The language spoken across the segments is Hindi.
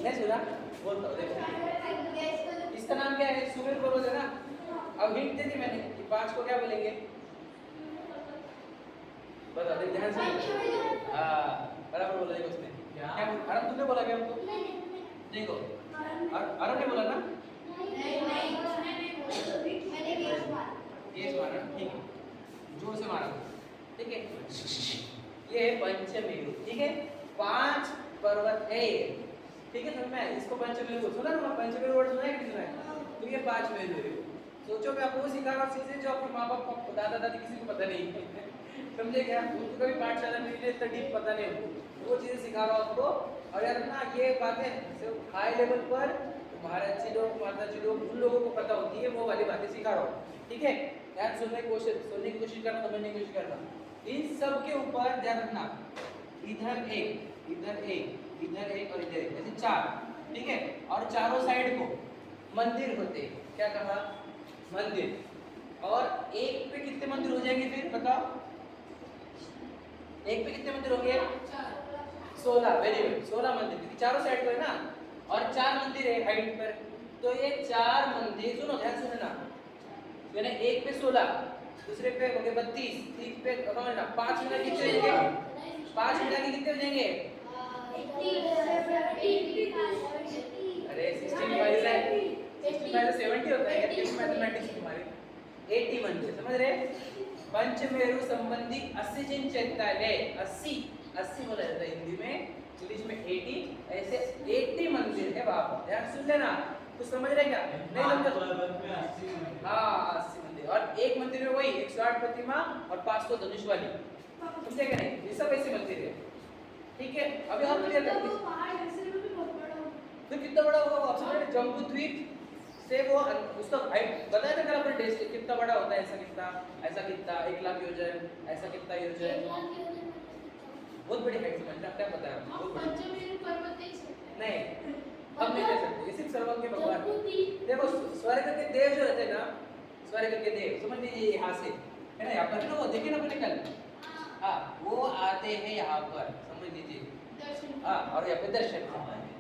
नहीं सुना? बोलता हूँ देखो। इसका नाम क्या है? सुमेरु पर्वत है ना। अब हिंट दे दी मैंने कि 5 को क्या बोलेंगे? बता दे ध्यान से। हाँ बराबर बोला देखो उसने। क्या अरम तुमने बोला क्या हमको? देखो अरम ने बोला ना। केस मारा ठीक है, जोर से मारा ठीक है। ये है पंचमेरु ठीक है। 5 पर्वत है ठीक है। समझ में आया? इसको पंचमेरु सुना ना? पंचमेरु वर्ड सुना है कि नहीं सुना है? तो ये 5 मेरु है। सोचो मैं आपको सिखा रहा हूँ चीजें जो आपके माँ बाप को दादा दादी किसी को पता नहीं है। समझे क्या? उनको कभी पाठशाला में इतना डीप पता नहीं उनको, वो चीजें सिखा रहा हूँ आपको। और यार ना ये बातें सिर्फ हाई लेवल पर महाराज जी लोग माता जी लोग उन लोगों को पता होती है, वो वाली बातें सिखा रहा हूँ ठीक है। ध्यान सुनने की कोशिश करना, समझने की कोशिश करना। इन सब के ऊपर ध्यान रखना, इधर एक इधर एक इधर एक और इधर एक, ऐसे 4 ठीक है। और चारों साइड को मंदिर होते हैं। क्या कहा? मंदिर। और एक पे कितने मंदिर हो जाएंगे फिर बताओ? एक पे कितने मंदिर होंगे? 16। वेरी गुड, 16 मंदिर, क्योंकि चारों साइड को है ना। और 4 मंदिर है हाइट पर। तो ये 4 मंदिर सुनो, ध्यान से सुनना। यानी एक पे 16, दूसरे पे हो गए 32, तीन पे समझना 5 मिला के कितने हो जाएंगे? 5 मिला के कितने हो जाएंगे? अरे 65 है, 65 से 70 होता है क्या? मैथमेटिक्स तुम्हारे 80 मंदिर समझ रहे? पंचमेरु संबंधी 80 जिन चैत्यालय, 80 बोला जाता है हिंदी में, इंग्लिश में 80, ऐसे 80 मंदिर है वहां पर। ध्यान सुन लेना। कुछ समझ रहे क्या? नहीं समझ? हाँ 80 मंदिर। और एक मंदिर में वही 108 प्रतिमा और 500 धनुष वाली, समझे क्या? नहीं, ये सब ऐसे मंदिर है ठीक है। अभी हम क्लियर करते हैं। तो कितना बड़ा होगा वो? आपसे जम्बू द्वीप से वो उसका हाइट बताया था कल अपने टेस्ट कितना बड़ा होता है? ऐसा कितना, ऐसा कितना, 1 लाख योजन, ऐसा कितना योजन, बहुत बड़ी हाइट समझना। क्या पता है? बहुत बड़ी नहीं, हम नहीं दे सकते, ये सिर्फ सर्वज्ञ भगवान। देखो स्वर्ग के देव जो रहते हैं ना, स्वर्ग के देव समझ लीजिए यहाँ से है ना, यहाँ पर ना वो देखे ना अपने कल, हाँ वो आते हैं यहाँ पर समझ लीजिए। हाँ और यहाँ पे दर्शन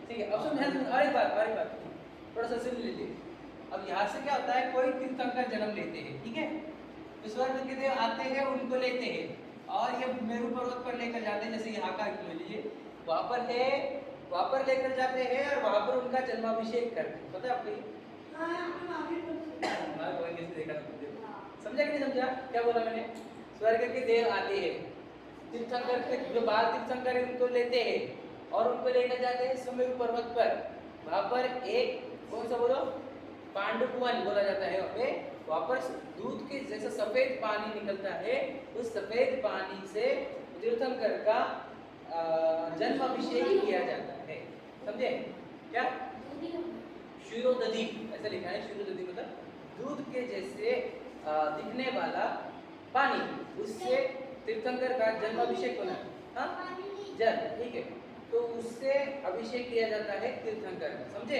ठीक है। अब सुन ध्यान से, और एक बात थोड़ा सा सुन लीजिए। अब यहाँ से क्या होता है, कोई तीर्थंकर जन्म लेते हैं ठीक है। तो स्वर्ग के देव आते हैं, उनको लेते हैं और ये मेरू पर्वत पर लेकर जाते हैं। जैसे यहाँ का ले लीजिए, वहाँ पर है, वहाँ पर लेकर जाते हैं और वहाँ पर उनका जन्माभिषेक करते हैं। पता है आपको? देखा समझा कि नहीं समझा? क्या बोला मैंने? स्वर्ग के देव आते हैं, तीर्थंकर के जो बाल तीर्थंकर उनको लेते हैं और उनको लेकर जाते हैं सुमेरु पर्वत पर। वहाँ पर एक कौन सा बोलो, पांडुपुवन बोला जाता है। वहाँ पर दूध के जैसा सफेद पानी निकलता है, उस सफेद पानी से तीर्थंकर का जन्माभिषेक किया जाता है। समझे क्या? क्षीरोदधि ऐसा लिखा है। क्षीरोदधि मतलब दूध के जैसे दिखने वाला पानी, उससे तीर्थंकर का जन्माभिषेक होना। हाँ जल ठीक है, तो उससे अभिषेक किया जाता है तीर्थंकर का। समझे?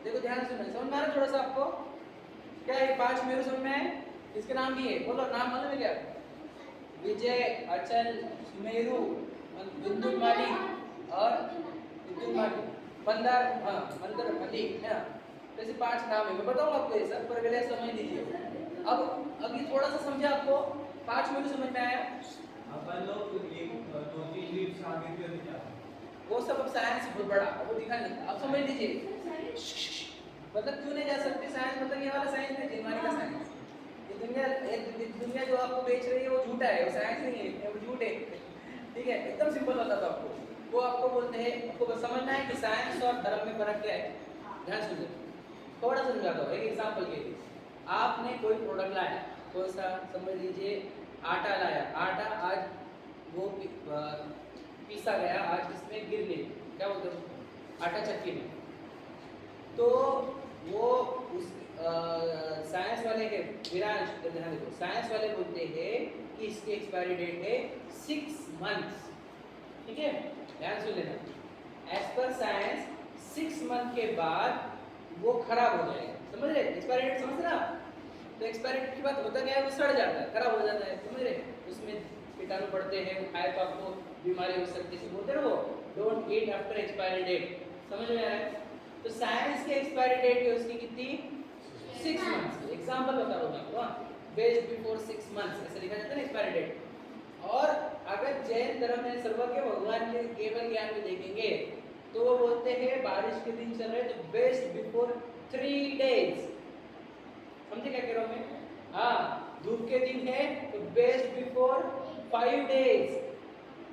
देखो ध्यान से समझ में आ रहा थोड़ा सा आपको? क्या ये 5 मेरु समझ में है? इसके नाम भी है, बोलो नाम मालूम है क्या? विजय, अचल, सुमेरु, बिंदुमाली और बिंदुमाली, मंदार, हाँ मंदरमली है ना। तो ऐसे 5 नाम है, मैं बताऊंगा आपको ये सब, पर पहले समझ लीजिए। अब ये थोड़ा सा समझे आपको? 5 मेरु समझ में आया? अपन लोग एक 2-3 लीव्स आगे भी होते जाते हैं, वो सब अब साइंस बहुत बड़ा वो दिखा नहीं। अब समझ लीजिए मतलब क्यों नहीं जा सकते साइंस, मतलब ये वाला साइंस नहीं, जिनवानी का साइंस। ये दुनिया जो आपको बेच रही है वो झूठा है, वो साइंस नहीं है, वो झूठ है ठीक है। एकदम सिंपल बताता हूं आपको। वो आपको बोलते हैं, आपको बस समझना है कि साइंस और धर्म में फर्क क्या है। ध्यान सुनिए, थोड़ा सा समझाता हूँ एक एग्जांपल के लिए। आपने कोई प्रोडक्ट लाया, कौन सा? समझ लीजिए आटा लाया। आटा आज वो पीसा गया, आज इसमें गिर ले, क्या बोलते हैं, आटा चक्की में। तो वो उस साइंस वाले के विराज ध्यान देखो, साइंस वाले बोलते हैं कि इसकी एक्सपायरी डेट है 6 मंथ्स ठीक है। ध्यान सुन लेना, एज पर साइंस 6 मंथ के बाद वो खराब हो जाएगा। समझ रहे? एक्सपायरी डेट समझ रहे आप? तो एक्सपायरी डेट के बाद होता क्या है, वो सड़ जाता है, खराब हो जाता है। समझ रहे? उसमें कीटाणु पड़ते हैं, खाए तो आपको बीमारी हो सकती है। बोलते हैं वो don't eat after expiry date. समझ में आ रहा है? तो साइंस की एक्सपायरी डेट है उसकी कितनी? 6 मंथ्स। एग्जांपल बता रहा हूँ मैं आपको, बेस्ड बिफोर 6 मंथ्स ऐसे लिखा जाता है ना एक्सपायरी डेट। और अगर जैन धर्म में सर्वज्ञ भगवान के केवल ज्ञान में देखेंगे तो वो बोलते हैं बारिश के दिन चल रहे तो बेस्ट बिफोर 3 डेज। समझे क्या कह रहा हूँ मैं? हाँ, धूप के दिन है तो बेस्ट बिफोर 5 डेज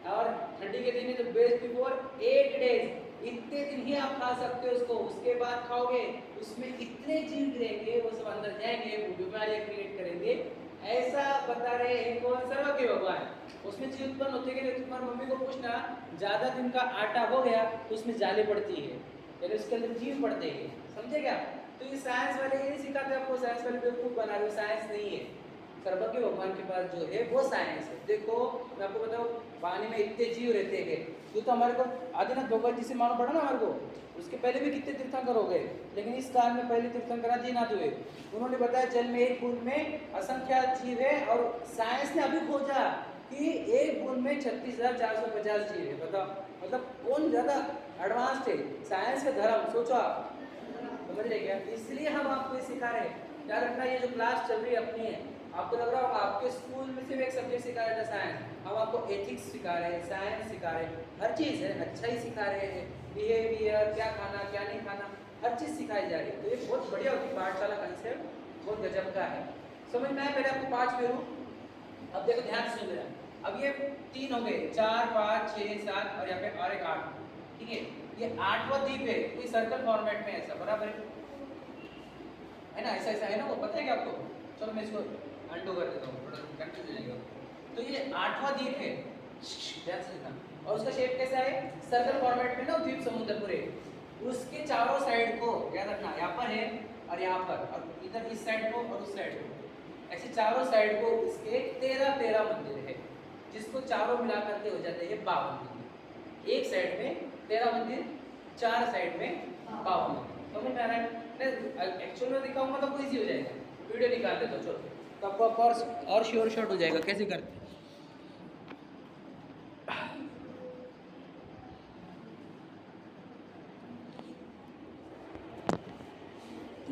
और ठंडी के दिन है तो बेस्ट बिफोर 8 डेज। इतने दिन ही आप खा सकते हो उसको, उसके बाद खाओगे उसमें इतने जीव गिरेंगे वो सब अंदर जाएंगे, वो बीमारियां क्रिएट करेंगे। ऐसा बता रहे हैं कौन? सर्वज्ञ भगवान। उसमें चीज उत्पन्न होती है कि तुम्हारी मम्मी को पूछना, ज्यादा दिन का आटा हो गया तो उसमें जाले पड़ती है, यानी उसके अंदर जीव पड़ते हैं। समझे क्या? तो ये साइंस वाले ये सिखाते आपको, साइंस वाले बेवकूफ बना रहे हो, साइंस नहीं है। सर्वज्ञ भगवान के पास जो है वो साइंस है। देखो मैं आपको बताऊं, पानी में इतने जीव रहते हैं, तो हमारे को आदिनाथ भगवत जी से मालूम पड़ा ना हमारे को, उसके पहले भी कितने तीर्थंकर हो गए, लेकिन इस काल में पहले तीर्थंकर आदिनाथ हुए। उन्होंने बताया जल में एक बूंद में असंख्यात जीव है, और साइंस ने अभी खोजा कि एक बूंद में 36,450 जीव है। बताओ मतलब कौन ज्यादा एडवांस्ड है? साइंस का धर्म, सोचो आप, समझ रहे क्या? इसलिए हम आपको ये सिखा रहे हैं। याद रखना, ये जो क्लास चल रही है अपनी है, आपको लग रहा होगा आपके स्कूल में सिर्फ एक सब्जेक्ट सिखा रहे थे साइंस, हम आपको एथिक्स सिखा रहे हैं, साइंस सिखा रहे हैं, हर चीज़ है अच्छा ही सिखा रहे हैं। बिहेवियर, क्या खाना क्या नहीं खाना, हर चीज़ सिखाई जा रही है। तो ये बहुत बढ़िया होगी पाठशाला कंसेप्ट, बहुत गजब का है। समझ में आया? पहले आपको 5 में हूँ, अब देखो ध्यान से सुन रहे हैं। अब ये 3 हो गए, 4, 5, 6, 7 और यहाँ पे और एक 8। ठीक है, ये 8वां द्वीप है, ये सर्कल फॉर्मेट में ऐसा बराबर है ना, ऐसा ऐसा है ना, वो पता है क्या आपको? चलो मैं इसको अंडू कर देता हूँ, थोड़ा कंफ्यूज हो जाएगा। तो ये 8वां द्वीप है, ध्यान से देखना, और उसका शेप कैसा है? सर्कल फॉर्मेट में ना, द्वीप समुद्र पूरे, उसके चारों साइड को याद रखना, यहाँ पर है और यहाँ पर, और इधर इस साइड को और उस साइड को, ऐसे चारों साइड को इसके 13 मंदिर है, जिसको चारों मिला करके हो जाते हैं 52 मंदिर। एक साइड में 13 मंदिर, 4 साइड में 52 मंदिर। समझ में आ रहा है? एक्चुअल में दिखाऊंगा तो इजी हो जाएगा, वीडियो निकाल देता हूँ। चलो तो आपको और श्योर शॉट हो जाएगा कैसे करते हैं।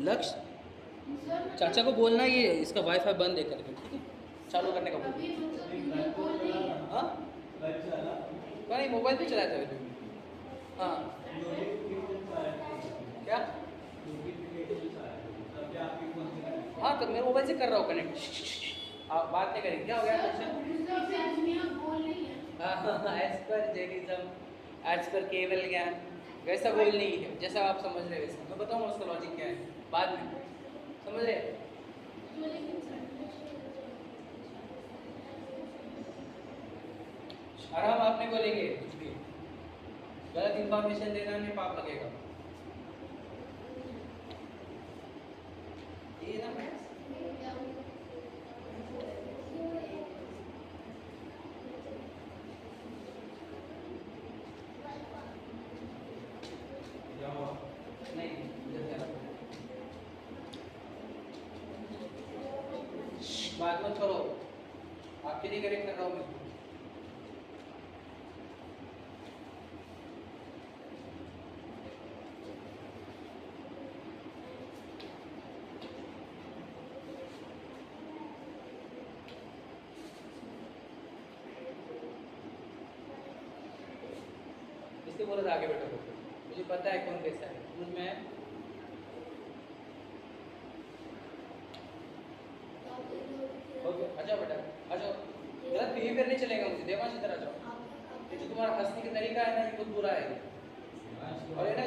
लक्ष्य चाचा को बोलना ये इसका वाईफाई बंद है करके, ठीक है? चालू करने का बोल। हाँ नहीं, मोबाइल पे चलाते हुए। हाँ क्या? हाँ तो मेरे मोबाइल से कर रहा हूँ कनेक्ट, आप बात नहीं करेंगे। क्या हो गया हाँ, as per Jainism, as per केवल ज्ञान, वैसा गोल नहीं है जैसा आप समझ रहे हैं। वैसा मैं बताऊँगा उसका लॉजिक क्या है बाद में, समझ रहे? आराम आप नहीं बोलेंगे, कुछ भी गलत इंफॉर्मेशन देना में पाप लगेगा। ये ना बात मत करो, आपके लिए करेक्ट कर रहा हूँ मैं। इसके बोला आगे बैठो, मुझे पता है कौन कैसा है, समझ में है? ओके आ जाओ बेटा, आ जाओ। गलत बिहेवियर नहीं चलेगा मुझे, देवांश इधर आ जाओ। ये जो तुम्हारा हंसने का तरीका है ना, ये बहुत बुरा है। और है ना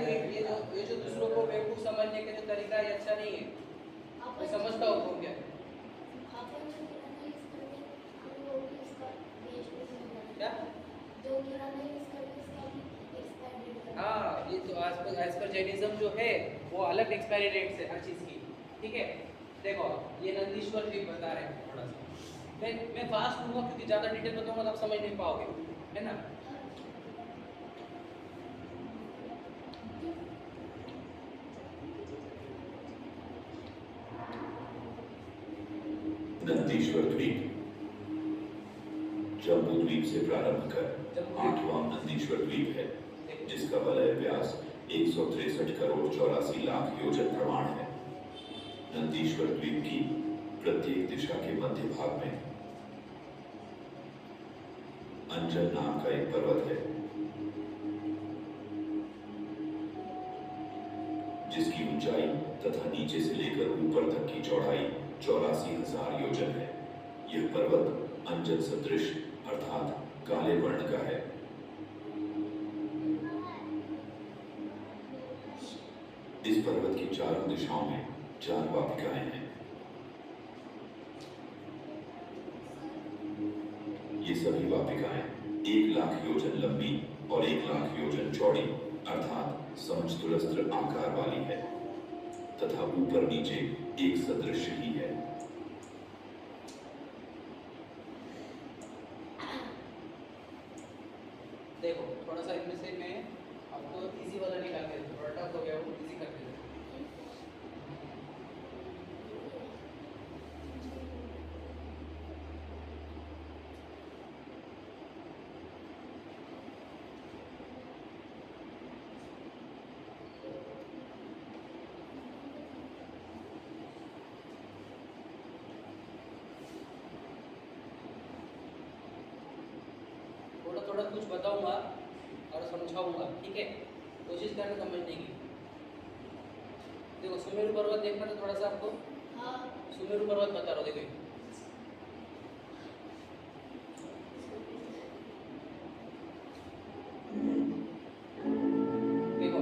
ये जो दूसरों को बेवकूफ समझने का जो तरीका है, अच्छा नहीं है। मैं समझता हूँ कौन क्या है। क्या? हाँ, ये तो आज पर जैनिज्म जो है वो अलग एक्सपायरी डेट है हर चीज़ की, ठीक है? देखो ये नंदीश्वर भी बता रहे हैं थोड़ा सा, मैं फास्ट दूंगा क्योंकि ज़्यादा डिटेल बताऊंगा तो आप समझ नहीं पाओगे, है ना? नंदीश्वर द्वीप जम्बू द्वीप से प्रारंभ कर 8वां नंदीश्वर द्वीप है, जिसका वलय व्यास 100 61,84,00,000 योजन प्रमाण है। नंदीश्वर द्वीप की प्रत्येक दिशा के मध्य भाग में अंजन नाम का एक पर्वत है, जिसकी ऊंचाई तथा नीचे से लेकर ऊपर तक की चौड़ाई 84,000 योजन है। यह पर्वत अंजन सदृश अर्थात काले वर्ण का है। इस पर्वत की चारों दिशाओं में 4 वाटिकाएं हैं। ये सभी वाटिकाएं 1,00,000 योजन लंबी और 1,00,000 योजन चौड़ी अर्थात समचतुरस्र आकार वाली है तथा ऊपर नीचे एक सदृश ही है। देखो थोड़ा सा इनमें से मैं आपको इजी वाला निकाल के देता हूं, थोड़ा टफ हो गया वो इजी करके देता हूं। थोड़ा थोड़ा कुछ बताऊंगा और समझाऊंगा, ठीक है? कोशिश करना समझने की। देखो सुमेरु पर्वत देखना तो थोड़ा सा आपको सुमेरु पर्वत बता रहा हूँ। देखो देखो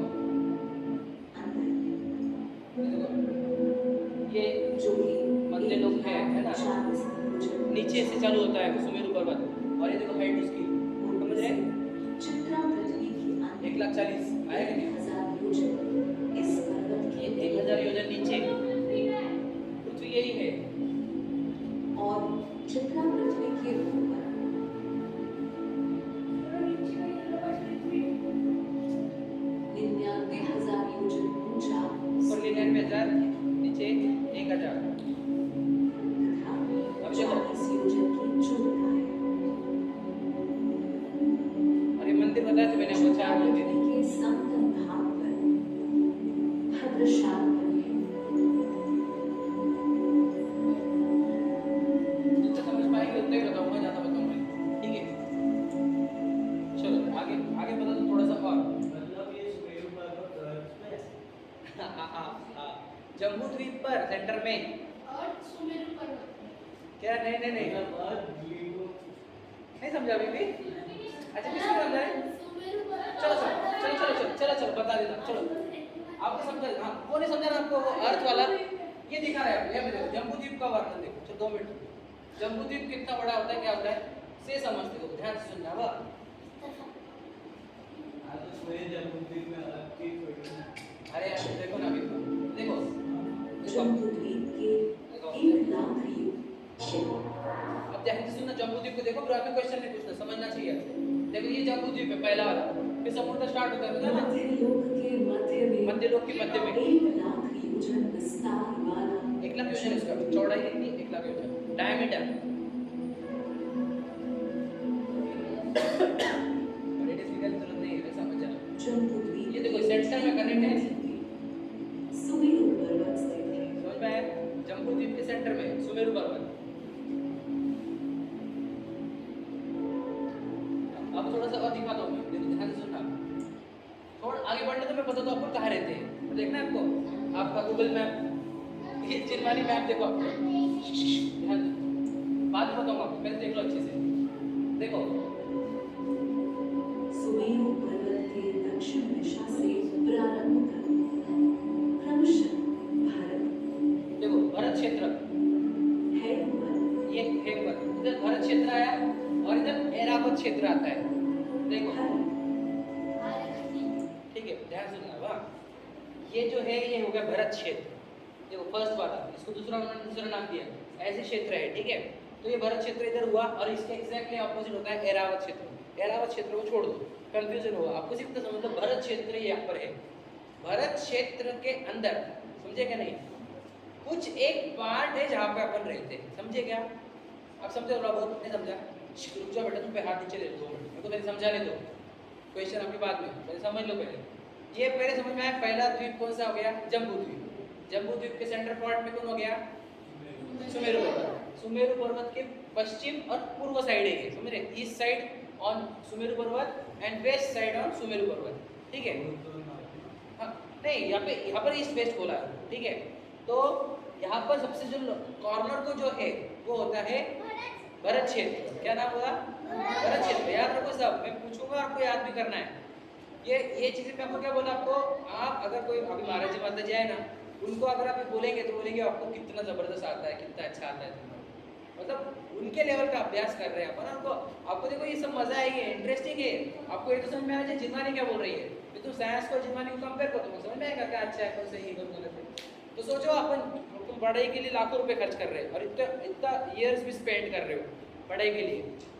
देखो ये मध्य लोक है ना, नीचे से चालू होता है सुमेरु पर्वत, और ये देखो हाइट उसकी समझ रहे? 1,40,000 आया कि नहीं? 1,000 योजन नीचे पृथ्वी यही है। और चित्रा पृथ्वी के ऊपर 99,000 योजन ऊंचा ऊपर 99,000, नीचे 1,000। तथा 40 योजन की चौड़ाई है। और ये मंदिर बताया था मैंने आपको 4 मंदिर। के संगम भाग पर भद्रशाल बने जितना समझ पाएंगे उतना ही बताऊंगा, ज़्यादा बताऊंगा, ठीक है? चलो आगे आगे बता दो थोड़ा सा और। मतलब ये सुमेरु पर्वत अर्थ में है। हाँ जम्बू द्वीप पर सेंटर में क्या? नहीं मतलब अर्थ द्वीप नहीं समझा अभी भी? अच्छा किसको समझा है? चलो बता देता चलो आपको समझा। हाँ वो नहीं समझा ना आपको, वो अर्थ वाला ये दिखा रहा है आपको। यहाँ पे देखो जम्बू द्वीप का वर्णन देखो। चलो 2 मिनट। जम्बू द्वीप कितना बड़ा होता है, क्या होता है से समझते हो, ध्यान से सुनना। वाह आज तो सुमेरु जम्बू द्वीप में अर्थ की फोटो। अरे यार देखो ना अभी देखो जम्बूद्वीप के 1,00,000 युग अब ध्यान से सुनना। जम्बू द्वीप को देखो, फिर आपको क्वेश्चन नहीं पूछना, समझना चाहिए। देखो ये जम्बू द्वीप है पहला वाला, फिर समुद्र स्टार्ट होता है ना मध्य लोक के मध्य में 1,00,000 योजन विस्तार वाला 1,00,000 योजन है इसका चौड़ाई कितनी? 1,00,000 योजन डायमीटर। और इट इज निकल जरूरत नहीं है, समझ जाना। जम्बूद्वीप ये देखो सेंटर में कनेक्ट है, सुमेरु पर्वत स्थित है। समझ में आया? जम्बू द्वीप के सेंटर में सुमेरु पर्वत। अब थोड़ा सा और दिखाता हूँ मैं, देखो ध्यान से सुनना। थोड़ा आगे बढ़ने तो मैं बता दूँ आपको कहाँ रहते हैं। तो देखना है आपको आपका गूगल मैप, ये चिरवानी मैप देखो आपको, ध्यान दो। बाद में बताऊंगा आपको, पहले देख लो अच्छे से। देखो सुमेरु पर्वत के दक्षिण दिशा से प्रारंभ कर क्रमशः भारत देखो भरत क्षेत्र, है ऊपर ये हेमवत, इधर भरत क्षेत्र आया और इधर ऐरावत क्षेत्र आता है। देखो ठीक है, ध्यान से सुनना। वाह ये जो है ये हो गया भरत क्षेत्र। देखो फर्स्ट वाला, इसको दूसरा नाम दिया, ऐसे क्षेत्र है, ठीक है? तो ये भरत क्षेत्र इधर हुआ और इसके एग्जैक्टली ऑपोजिट होता है ऐरावत क्षेत्र। ऐरावत क्षेत्र को छोड़ दो, कंफ्यूजन होगा आपको। सिर्फ तो समझ लो भरत क्षेत्र यहाँ पर है। भरत क्षेत्र के अंदर समझे क्या नहीं, कुछ एक पार्ट है जहाँ पे अपन रहते हैं, समझे क्या? आप समझे? थोड़ा बहुत नहीं समझा? रुक जाओ बेटा, तुम पे हाथ नीचे ले लो 2 मिनट, मेरे को पहले समझाने दो। क्वेश्चन आपके बाद में, पहले समझ लो पहले। ये पहले समझ में आया, पहला द्वीप कौन सा हो गया? जम्बू द्वीप। जम्बू द्वीप के सेंटर पॉइंट में कौन हो गया? सुमेरु पर्वत। सुमेरु पर्वत के पश्चिम और पूर्व साइड है ये, समझ रहे? ईस्ट साइड ऑन सुमेरु पर्वत and west side on Sumeru पर्वत, ठीक है? हाँ, नहीं यहाँ पर ईस्ट वेस्ट बोला है, ठीक है? तो यहाँ पर सबसे जो कॉर्नर को जो है वो होता है भरत क्षेत्र। क्या नाम होगा? भरत क्षेत्र। याद रखो सब, मैं पूछूंगा आपको याद भी करना है। ये चीजें मैं आपको क्या बोला आपको, आप अगर कोई अभी महाराज जी माता जी आए ना, उनको अगर आप बोलेंगे तो बोलेंगे आपको कितना जबरदस्त आता है, कितना अच्छा आता है, मतलब उनके लेवल का अभ्यास कर रहे हैं अपन। उनको आपको देखो ये सब मजा आएगी, इंटरेस्टिंग है। आपको ये तो समझ में आ जाए जिन्वानी क्या बोल रही है, तो साइंस को जिन्वानी को कंपेयर करो तो समझ में आएगा क्या अच्छा है, कौन सही है, कौन गलत है। तो सोचो अपन तुम पढ़ाई के लिए लाखों रुपए खर्च कर रहे हो और इतना इयर्स भी स्पेंड कर रहे हो पढ़ाई के लिए,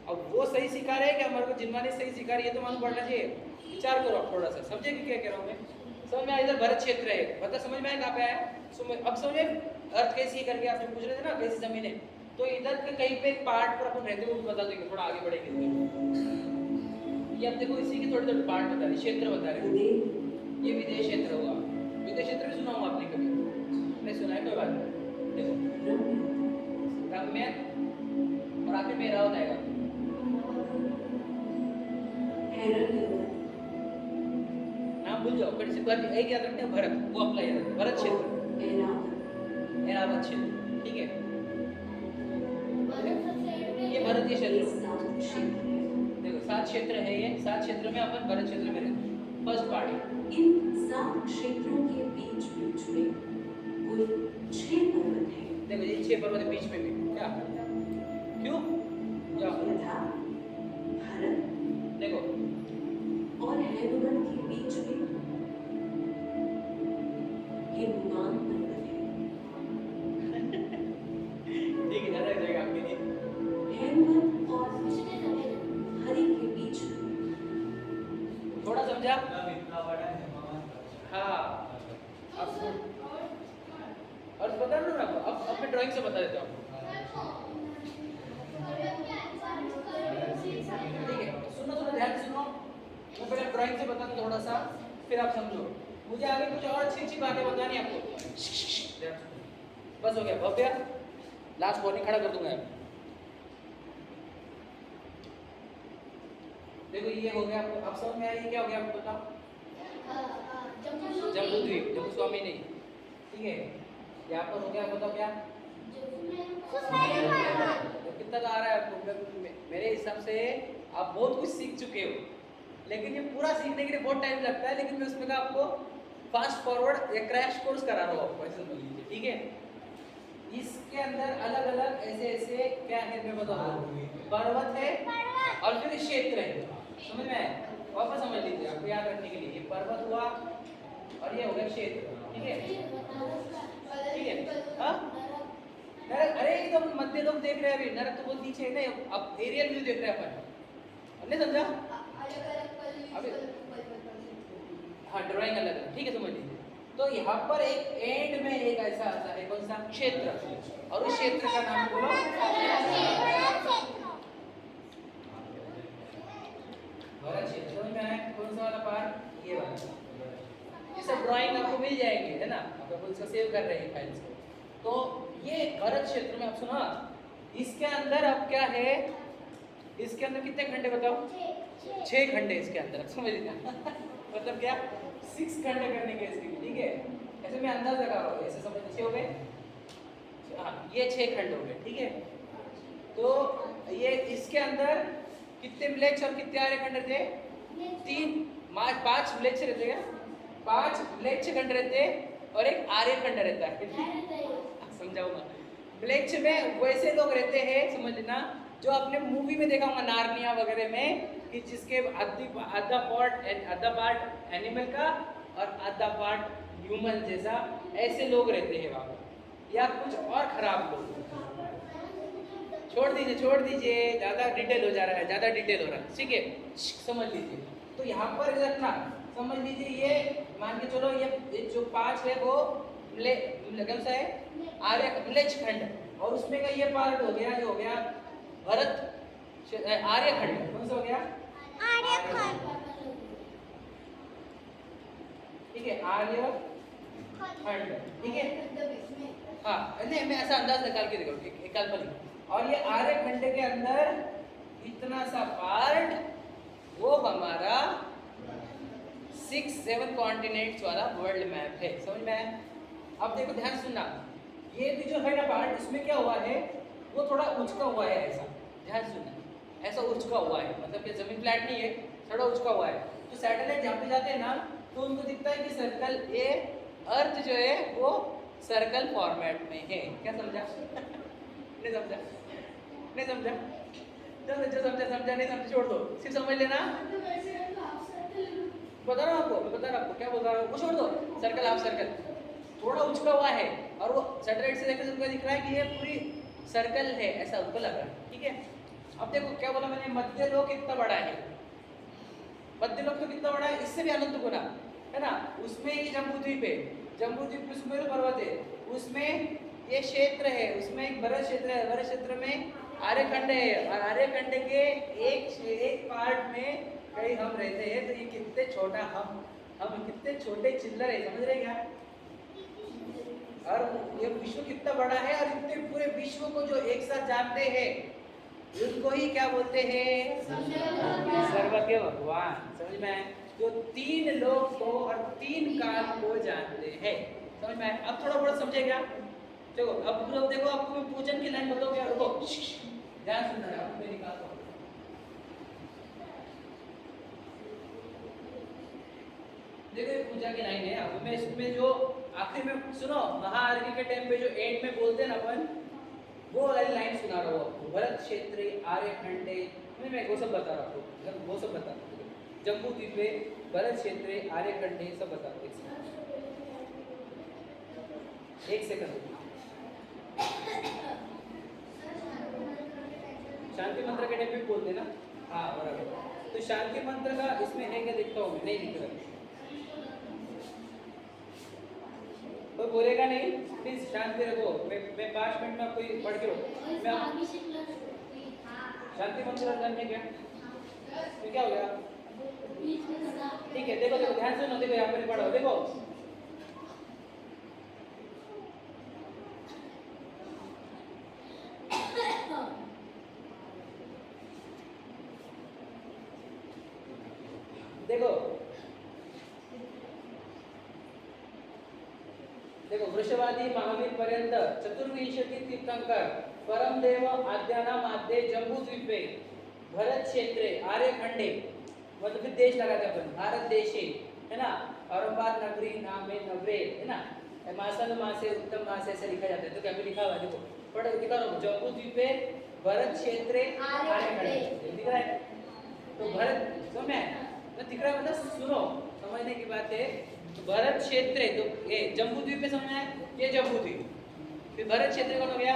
अब वो सही सिखा रहे हैं कि हमारे को जिन्वानी सही सिखा रही है, तो मालूम पड़ना चाहिए। विचार करो आप थोड़ा सा, समझे कि क्या कह रहा हूँ मैं? समझ में आया? इधर भरत क्षेत्र है, मतलब समझ में आया कहाँ पे आया? अब समझे अर्थ कैसी है करके आपने पूछ रहे थे ना, कैसी जमीन है, तो इधर के कहीं पे एक पार्ट पर अपन रहते हुए बता देंगे, थोड़ा आगे बढ़ेंगे। ये अब देखो इसी के थोड़े थोड़े पार्ट बता रहे, क्षेत्र बता रहे। ये विदेश क्षेत्र होगा, विदेश क्षेत्र भी सुना होगा आपने कभी? नहीं सुना है, कोई बात नहीं। देखो रम्य और आखिर में रावत आएगा। नाम भूल जाओ, कड़ी से बात एक याद रखना, भरत, वो अपना याद रखना, भरत क्षेत्र, एरावत क्षेत्र, ठीक है? ये भरतीय क्षेत्र, देखो 7 क्षेत्र है ये, 7 क्षेत्र में अपन भरत क्षेत्र में रहते हैं। फर्स्ट पार्ट, इन 7 क्षेत्रों के बीच में कुल 6 पर्वत हैं। देखो ये 6 पर्वत बीच में भी क्या, क्यों? जाओ यथा भारत देखो, और हैदराबाद के बीच में हिमवान पर्वत है। ठीक है, ज़्यादा जाएगा आपके लिए। हैदराबाद और हरि के बीच में थोड़ा समझा? इतना बड़ा है हाँ, अब और बता दो ना, अब मैं ड्राइंग से बता देता हूँ, ठीक है? सुनो ध्यान से सुनो, मैं पहले ड्राइंग से बता दूँ थोड़ा सा, फिर आप समझो। मुझे आगे कुछ और अच्छी बातें बतानी है आपको। बस हो गया, भव्य लास्ट वार्निंग खड़ा कर दूंगा। देखो ये हो गया, आपको अब समझ में आया? ये क्या हो गया आपको बताओ? जम्बू द्वीप, जम्बू स्वामी नहीं, ठीक है? यहाँ पर हो गया, बताओ क्या? कितना आ रहा है आपको? मेरे हिसाब से आप बहुत कुछ सीख चुके हो, लेकिन ये पूरा सीखने के लिए बहुत टाइम लगता है, लेकिन मैं उसमें का आपको फास्ट फॉरवर्ड या क्रैश कोर्स करा रहा हूँ आपको, ऐसे समझ लीजिए, ठीक है? इसके अंदर अलग अलग ऐसे क्या है मैं बता रहा हूँ, पर्वत है और फिर क्षेत्र है, समझ में आया? वापस समझ लीजिए आपको याद रखने के लिए, ये पर्वत हुआ और ये हो गया क्षेत्र, ठीक है? ठीक है? हाँ, नरक, अरे ये तो मध्य लोग देख रहे हैं अभी, नरक तो बहुत नीचे है ना, अब एरियल व्यू देख रहे हैं अपन, नहीं समझा अभी? हाँ, ड्राइंग अलग है, ठीक है, समझ लीजिए। तो यहाँ पर एक एंड में एक ऐसा आता है, कौन सा? क्षेत्र, और उस क्षेत्र का नाम बोलो भरत क्षेत्र। समझ में आया? कौन सा वाला पार्ट? ये वाला। ये सब ड्राइंग आपको मिल जाएंगे, है ना? आप लोग इसको सेव कर रहे हैं फाइल्स को। तो ये भरत क्षेत्र में आप सुना, इसके अंदर अब क्या है? इसके अंदर कितने खंडे बताओ? 6 खंडे इसके अंदर, समझ लीजिए। मतलब क्या? 6 खंडे करने के इसके, ठीक है? ऐसे मैं अंदाज लगा रहा हूँ, ऐसे समझ 6 हो गए, हाँ ये 6 खंड हो गए, ठीक है? तो ये इसके अंदर कितने म्लेच्छ और कितने आर्य खंड रहते? 5 म्लेच्छ रहते हैं, 5 म्लेच्छ खंड रहते हैं और एक आर्य खंड रहता है। समझाऊंगा। म्लेच्छ में वैसे लोग रहते हैं, समझना, जो आपने मूवी में देखा होगा नार्निया वगैरह में, कि जिसके आधा पार्ट एनिमल का और आधा पार्ट ह्यूमन जैसा, ऐसे लोग रहते हैं वहाँ पर, या कुछ और खराब लोग। छोड़ दीजिए, ज़्यादा डिटेल हो जा रहा है, ज़्यादा डिटेल हो रहा है, ठीक है? समझ लीजिए। तो यहाँ पर रखना, समझ लीजिए, ये मान के चलो, ये जो 5 है वो कौन सा है? आर्य म्लेच्छ खंड, और उसमें का ये पार्ट हो गया, जो हो गया भरत आर्य खंड। कौन सा हो गया? आर्य खंड। ठीक है, आर्य खंड, ठीक है। हाँ नहीं, मैं ऐसा अंदाज निकाल के देखो, एक काल्पनिक, और ये आर्य खंड के अंदर इतना सा पार्ट वो हमारा 6-7 कॉन्टिनेंट्स वाला वर्ल्ड मैप है, समझ में आया? अब देखो ध्यान सुनना, ये भी जो है ना पार्ट, इसमें क्या हुआ है, वो थोड़ा उचका हुआ है, ऐसा ध्यान सुनना, ऐसा उचका हुआ है, मतलब कि जमीन फ्लैट नहीं है, थोड़ा उचका हुआ है। तो सैटेलाइट जहाँ पे जाते हैं ना, तो उनको दिखता है कि सर्कल, ये अर्थ जो है वो सर्कल फॉर्मेट में है। क्या समझा? नहीं समझा? नहीं समझा? जो समझा नहीं समझा छोड़ दो, सिर्फ समझ लेना। बता रहा हूँ आपको, मैं बता रहा हूँ आपको क्या बोल रहा हूँ, वो छोड़ दो, सर्कल हाफ सर्कल थोड़ा उचका हुआ है, और वो सैटेलाइट से देखने से उनको दिख रहा है कि ये पूरी सर्कल है, ऐसा उनको लग रहा है, ठीक है। अब देखो क्या बोला मैंने, मध्य लोक कितना बड़ा है, मध्य लोक तो कितना बड़ा है, इससे भी अनंत गुना है ना, उसमें ये जम्बूद्वीप है, जम्बूद्वीप में सुमेरु पर्वत है, उसमें ये क्षेत्र है, उसमें एक भरत क्षेत्र है, भरत क्षेत्र में आर्यखंड है, और आर्यखंड के एक पार्ट में कहीं हम रहते हैं, तो ये कितने छोटा हम कितने छोटे चिल्लर है, समझ रहे क्या? और ये विश्व कितना बड़ा है, और इतने पूरे विश्व को जो एक साथ जानते हैं उनको ही क्या बोलते हैं? सर्वज्ञ भगवान, समझ में आया? जो 3 लोक को और 3 काल को जानते हैं, समझ में आया? अब थोड़ा बहुत समझेगा, चलो अब लोग देखो, आपको मैं पूजन की लाइन बताऊंगा, रुको ध्यान सुनना है, मैं निकालता हूँ। देखो ये पूजा की लाइन है, अब मैं इसमें जो आखिर में सुनो, महाआरती के टाइम पे जो एंड में बोलते हैं ना अपन, वो वाली लाइन सुना रहा हूँ आपको, भरत क्षेत्रे आर्यखंडे, मैं वो सब बता रहा हूँ, वो सब बता रहा हूँ, जम्बूद्वीपे भरत क्षेत्रे आर्यखंडे सब बता रहा हूँ। एक सेकंड, शांति मंत्र के टाइम पे बोलते ना, हाँ बराबर। तो शांति मंत्र का इसमें है क्या, देखता हूँ मैं, नहीं दिख रहा, कोई बोलेगा नहीं, प्लीज शांति रखो, मैं 5 मिनट में आपको पढ़ के रखो। मैं शांति मंत्र करने क्या, तो क्या हो गया? ठीक है, देखो ध्यान सुनो, देखो यहाँ पर पढ़ो, देखो देखो वृषवादी महावीर पर्यंत चतुर्विंशति तीर्थंकर परम देव आद्यानाम आद्य जम्बूद्वीपे भरत क्षेत्रे आर्यखंडे, मतलब फिर देश लगाते अपन, भारत देशे है ना, औरंगाबाद नगरी नामे नगरे है ना, मासन मासे उत्तम मासे ऐसे लिखा जाता है, तो क्या भी लिखा हुआ देखो, पढ़ो दिखा रहा हूँ, जम्बूद्वीपे भरत क्षेत्रे आर्यखंडे, दिख रहा है? तो भरत समझ में दिख रहा है, मतलब सुनो, समझने की बात है। तो भरत क्षेत्र, तो ये जम्बूद्वीप में समझना है, ये जम्बूद्वीप, फिर भरत क्षेत्र कौन हो गया,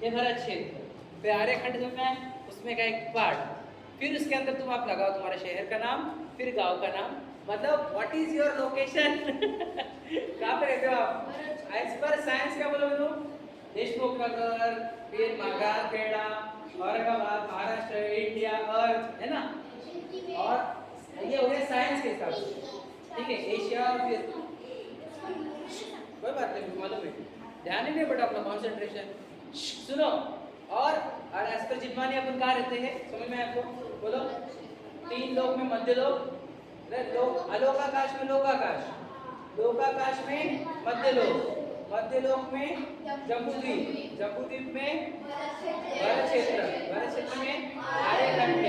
ये भरत क्षेत्र, फिर आर्यखंड समझना है, उसमें का एक पार्ट, फिर उसके अंदर तुम आप लगाओ तुम्हारे शहर का नाम, फिर गांव का नाम, मतलब व्हाट इज योर लोकेशन, कहाँ पे रहते हो आप? एज पर साइंस क्या बोलोगे तुम? देशमुख नगर, फिर मागार खेड़ा, औरंगाबाद, महाराष्ट्र, इंडिया, अर्थ है ना, और ये हो गया साइंस के हिसाब से, ठीक है। एशिया, फिर कोई बात नहीं, मालूम है, ध्यान ही नहीं बटा अपना कॉन्सेंट्रेशन, सुनो। और एज पर जिन्वानी अपन कहाँ रहते हैं, समझ में आपको? बोलो, 3 लोक में मध्य लोक, अलोकाकाश में लोकाकाश, लोकाकाश में मध्य लोक, मध्य लोक में जम्बूद्वीप, जम्बूद्वीप में भरत क्षेत्र, भरत क्षेत्र में आर्यखंड,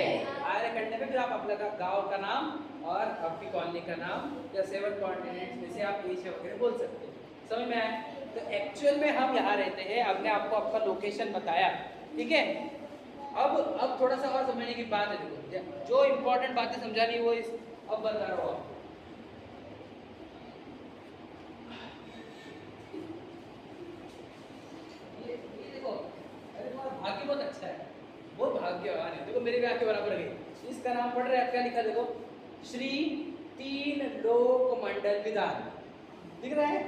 आर्यखंड में फिर आप अपना गांव का नाम और आपकी कॉलोनी का नाम, या 7 कॉन्टिनेंट्स में से आप एशिया वगैरह बोल सकते हैं, समझ में आया? तो एक्चुअल में हम यहाँ रहते हैं, आपने आपको आपका लोकेशन बताया, ठीक है। अब थोड़ा सा और समझने की बात है, देखो जो इम्पोर्टेंट बातें समझानी वो इस अब बता रहा हूँ आपको। भाग्य बहुत अच्छा है, बहुत भाग्यवान है, देखो मेरे भी के बराबर गई, इसका नाम पढ़ रहे हैं, क्या लिखा देखो, श्री 3 लोक मंडल विधान, दिख रहा है?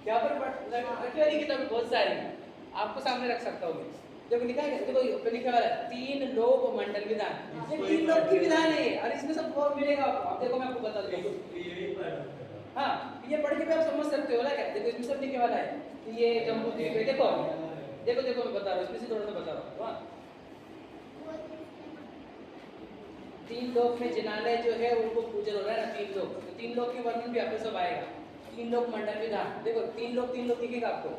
क्या पर रखी वाली किताब बहुत सारी, आपको सामने रख सकता हूँ मैं, देखो लिखा है, देखो लिखा हुआ है 3 लोक मंडल विधान, ये 3 लोक की विधान है, और इसमें सब फॉर्म मिलेगा आपको। अब देखो मैं आपको बता दूँ, हाँ, ये पढ़ के भी आप समझ सकते हो ना क्या? देखो इसमें सब लिखे वाला है कि ये जम्बू द्वीप है। देखो देखो देखो मैं बता रहा हूँ, इसमें से थोड़ा सा बता रहा हूँ। हाँ, 3 लोक में जिनालय जो है उनको पूजन हो रहा है ना, 3 लोक, तो 3 लोक के वर्णन भी आपको सब आएगा। 3 लोक मंडल विधान, देखो 3 लोक दिखेगा आपको,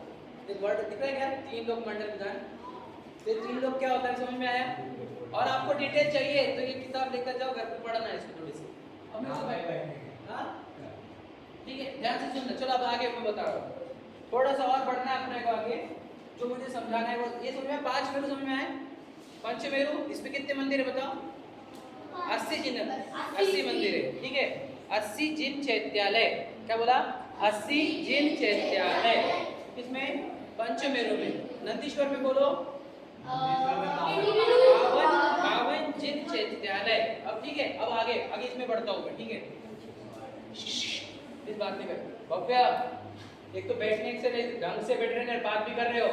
एक वर्ड दिख रहा है क्या? 3 लोक मंडल विधान। तो 3 लोक क्या होता है समझ में आया? और आपको डिटेल चाहिए तो ये किताब लेकर जाओ, घर पे पढ़ना है इसको थोड़ी सी। अब मैं सब हाँ ठीक है, ध्यान से सुनना। चलो अब आगे मैं बता रहा हूँ, थोड़ा सा और बढ़ना है अपने को आगे। जो मुझे समझाना है वो ये समझ में, 5 मेरू समझ में आए? पंचमेरु, इसमें कितने मंदिर है बताओ? 80 मंदिर है, ठीक है। 80 जिन चैत्यालय, क्या बोला? 80 जिन चैत्यालय किसमें? पंचमेरु में। नंदीश्वर में बोलो 52 जिन चैत्यालय। अब ठीक है, अब आगे इसमें बढ़ता हूँ मैं, ठीक है? इस बात नहीं कर भव्या, एक तो बैठने से नहीं ढंग से बैठ रहे हैं, बात भी कर रहे हो।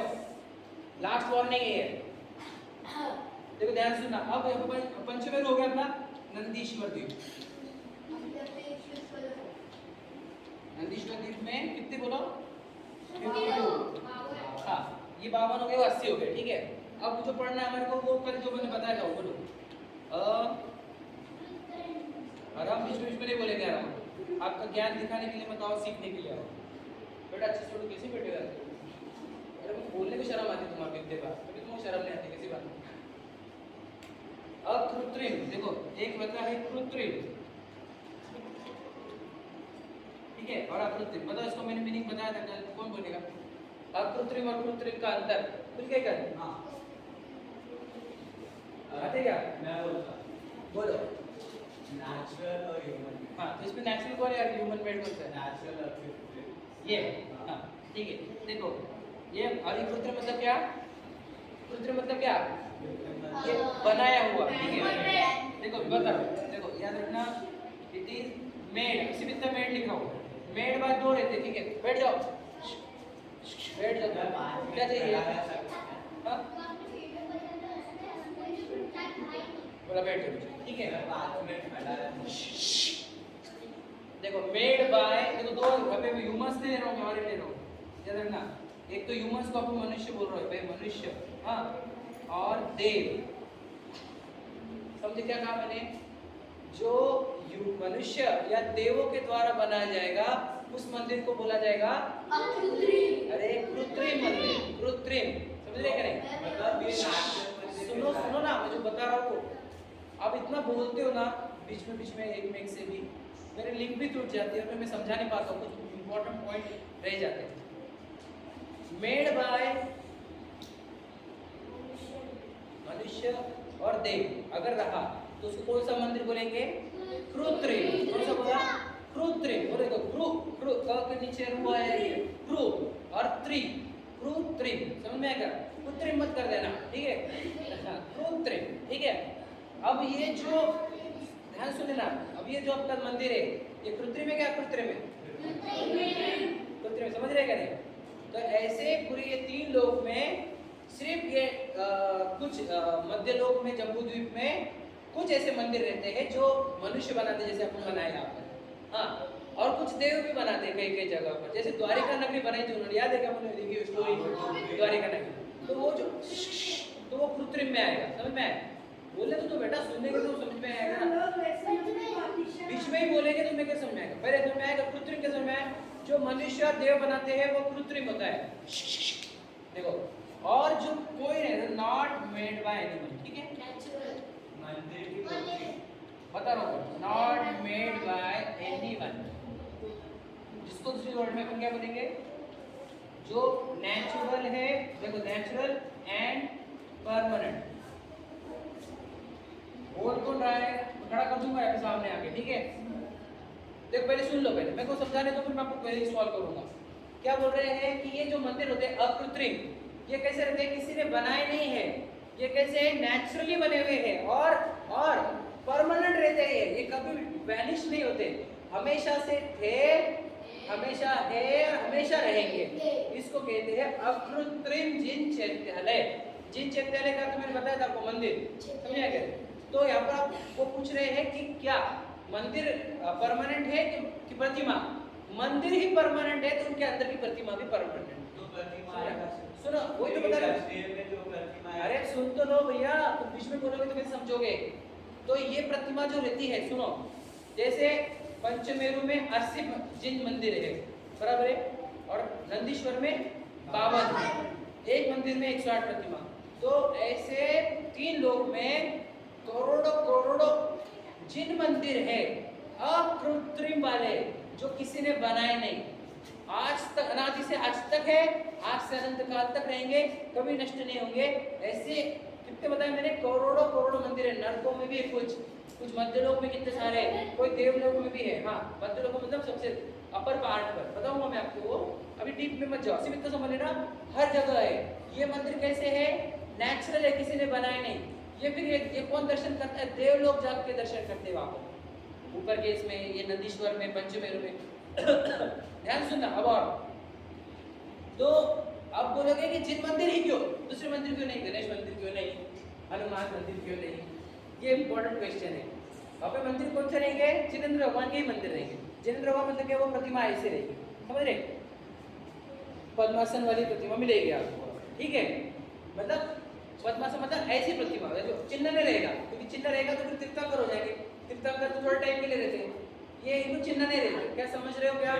लास्ट वार्निंग है ये, देखो ध्यान से सुनना। अब पंचमेरु हो गया अपना नंदीश्वर द्वीप। नंदीश्वर द्वीप में कितने बोलो? 52। हाँ, ये 52 हो गए, 80 हो गए, ठीक है। अब जो पढ़ना है हमारे को वो कल जो मैंने बताया था वो बोलो। आराम बीच में नहीं बोलेंगे, आराम आपका ज्ञान दिखाने के लिए मत आओ, सीखने के लिए आओ। बेटा अच्छे से छोड़ो, कैसे बैठे रहते हो? अरे वो बोलने में शर्म आती है तुम्हारे इतने बार, तो तुमको शर्म नहीं आती किसी बात में? अकृत्रिम, देखो एक बता है कृत्रिम, ठीक है, और अकृत्रिम। बताओ इसको, मैंने मीनिंग बताया था कल, कौन बोलेगा? अकृत्रिम और कृत्रिम का अंतर खुल के कर। हाँ आते क्या? मैं बोलता बोलो। नेचुरल और ह्यूमन। हाँ, तो इसमें नेचुरल कौन है और ह्यूमन मेड कौन सा है? नेचुरल और कृत्रिम। ये हाँ ठीक है, देखो ये और कृत्रिम मतलब क्या? कृत्रिम मतलब क्या? ये बनाया हुआ, ठीक है। देखो बता, देखो याद रखना, इट इज मेड, इसी में मेड लिखा हुआ, मेड बाद 2 रहते, ठीक है। बैठ जाओ, बैठ जाओ, क्या चाहिए? हाँ बोला बैठ जाओ, ठीक है। 5 मिनट खड़ा रहना। देखो मेड बाय, देखो 2 अभी मैं ह्यूमंस ले रहा हूँ, हमारे ले रहा हूँ, याद रखना। एक तो ह्यूमंस को अपन मनुष्य बोल रहे हो भाई, मनुष्य, हाँ, और देव। समझे क्या कहा मैंने? जो मनुष्य या देवों के द्वारा बनाया जाएगा उस मंदिर को बोला जाएगा अकृत्रिम। अरे कृत्रिम मंदिर, कृत्रिम, समझ रहे क्या नहीं? मतलब ये नेचुरल। सुनो ना, मैं जो बता रहा हूँ, आप इतना बोलते हो ना बीच में एक से भी, मेरे लिंक भी टूट जाती है और मैं समझा नहीं पाता हूँ, कुछ इंपॉर्टेंट पॉइंट रह जाते हैं। मेड बाय मनुष्य और देव अगर रहा तो उसको कौन सा मंदिर बोलेंगे? कृत्रिम। कौन सा बोला? कृत्रिम। बोले तो क्रू के नीचे रू है ये, क्रू और त्रि, कृत्रिम, समझ में आएगा? कृत्रिम मत कर देना, ठीक है? हाँ, कृत्रिम, ठीक है। अब ये जो ध्यान सुने ना, अब ये जो आपका मंदिर है ये कृत्रिम है क्या कृत्रिम है? कृत्रिम, समझ रहे क्या नहीं? तो ऐसे पूरे ये 3 लोक में सिर्फ ये कुछ मध्य लोक में, जम्बू द्वीप में कुछ ऐसे मंदिर रहते हैं जो मनुष्य बनाते, जैसे अपन बनाए यहाँ पर, हाँ। और कुछ देव भी बनाते हैं कई कई जगह पर, जैसे द्वारिका नगरी बनाई थी उन्होंने, याद है क्या? उन्होंने देखी स्टोरी द्वारिका नगरी, तो वो जो तो वो कृत्रिम में आएगा, समझ में आएगा? बोले तो बेटा सुनने के तो समझ में आएगा ना, बीच में ही बोलेंगे तो मैं क्या समझ में आएगा? पहले समझ में आएगा कृत्रिम, क्या समझ में आएगा? जो मनुष्य और देव बनाते हैं वो कृत्रिम होता है, देखो। और जो कोई नहीं, नॉट मेड बाय एनीवन, ठीक है? मंदिर की मूर्ति। बता रहा हूँ, नॉट मेड बाय एनीवन, जिसको दूसरी वर्ड में अपन क्या बोलेंगे? जो नेचुरल है, देखो नेचुरल एंड परमानेंट। बोल कौन रहा है? खड़ा कर दूंगा आपके सामने आके, ठीक है? देखो पहले सुन लो, पहले मैं को समझाने दो, फिर मैं आपको पहले सॉल्व करूंगा। क्या बोल रहे हैं कि ये जो मंदिर होते हैं अकृत्रिम, ये कैसे रहते हैं? किसी ने बनाए नहीं है, ये कैसे नेचुरली बने हुए हैं और परमानेंट रहते हैं, ये कभी वैनिश नहीं होते, हमेशा से थे, हमेशा है और हमेशा रहेंगे। इसको कहते हैं अकृत्रिम जिन चैत्यालय। जिन चैत्यालय का तो मैंने बताया था आपको मंदिर, समझे क्या? तो यहाँ पर वो पूछ रहे हैं कि क्या मंदिर परमानेंट है कि प्रतिमा? मंदिर ही परमानेंट है तो उनके अंदर की प्रतिमा भी परमानेंट है। तो प्रतिमा आएगा। सुनो वही तो बता रहा हूं। स्टेज में जो प्रतिमा है, अरे सुन तो लो भैया, तुम बीच में बोलोगे तो कैसे समझोगे। तो ये प्रतिमा जो रहती है, सुनो, जैसे पंचमेरु में 80 जिन मंदिर है, बराबर है, और नंदीश्वर में 52, एक मंदिर में 108 प्रतिमा। तो ऐसे 3 लोक में करोड़ों करोड़ों जिन मंदिर है अकृत्रिम वाले, जो किसी ने बनाए नहीं, आज तक, अनादि से आज तक है, आज से अनंत काल तक रहेंगे, कभी नष्ट नहीं होंगे। ऐसे कितने बताए मैंने, करोड़ों करोड़ों मंदिर है। नरकों में भी है कुछ मध्यलोक में कितने सारे, कोई देवलोक में भी है। हाँ, मध्यलोक में मतलब सबसे अपर पार्ट पर बताऊंगा मैं आपको, अभी डीप में मत जाओ, सिर्फ इतना समझ लेना, हर जगह है। ये मंदिर कैसे है, नेचुरल है, किसी ने बनाए नहीं। ये फिर ये कौन दर्शन करता है, देवलोक जाके दर्शन करते हैं वहां पर, ऊपर के इसमें, ये नंदीश्वर में, पंचमेरु में। ध्यान सुनना। अब और तो अब बोलोगे कि जिन मंदिर ही क्यों, दूसरे मंदिर क्यों नहीं, गणेश मंदिर क्यों नहीं, हनुमान मंदिर क्यों नहीं, ये इंपॉर्टेंट क्वेश्चन है। वहाँ पे मंदिर कौन से रहेंगे, जिनेंद्र भगवान के ही मंदिर रहेंगे। जिनेंद्र भगवान मतलब क्या, वो प्रतिमा ऐसे रहेगी, समझ रहे, पद्मासन वाली प्रतिमा मिलेगी आपको, ठीक है। मतलब पद्मासन मतलब ऐसी प्रतिमा, जो चिन्ह नहीं रहेगा, क्योंकि चिन्ह रहेगा तो फिर तीर्थंकर हो जाएंगे, तीर्थंकर तो थोड़ा टाइम के लिए रहते हैं, ये इनको चिन्ह नहीं रहते। क्या समझ रहे हो क्या?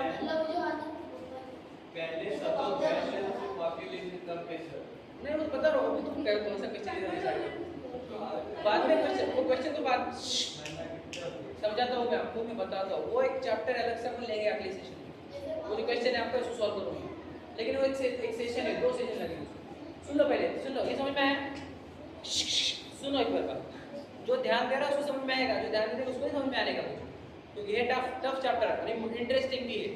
पहले सब पहले वाक्य लिखने का कैसे, नहीं वो बता रहा हूँ, तुम कौन सा क्वेश्चन लेना चाहते, बाद में क्वेश्चन, वो क्वेश्चन तो बाद समझाता हूँ मैं आपको, मैं बताता हूँ। वो एक चैप्टर अलग से हम लेंगे अगले सेशन में, वो जो क्वेश्चन है आपका उसको सॉल्व करूँगा, लेकिन वो एक सेशन है, 2 सेशन लगेंगे। सुन लो पहले, सुन लो, ये समझ में आया? सुनो एक बार, जो ध्यान दे रहा है उसको समझ में आएगा, जो ध्यान नहीं देगा उसको नहीं समझ में आने का, क्योंकि ये टफ चैप्टर है, इंटरेस्टिंग भी है।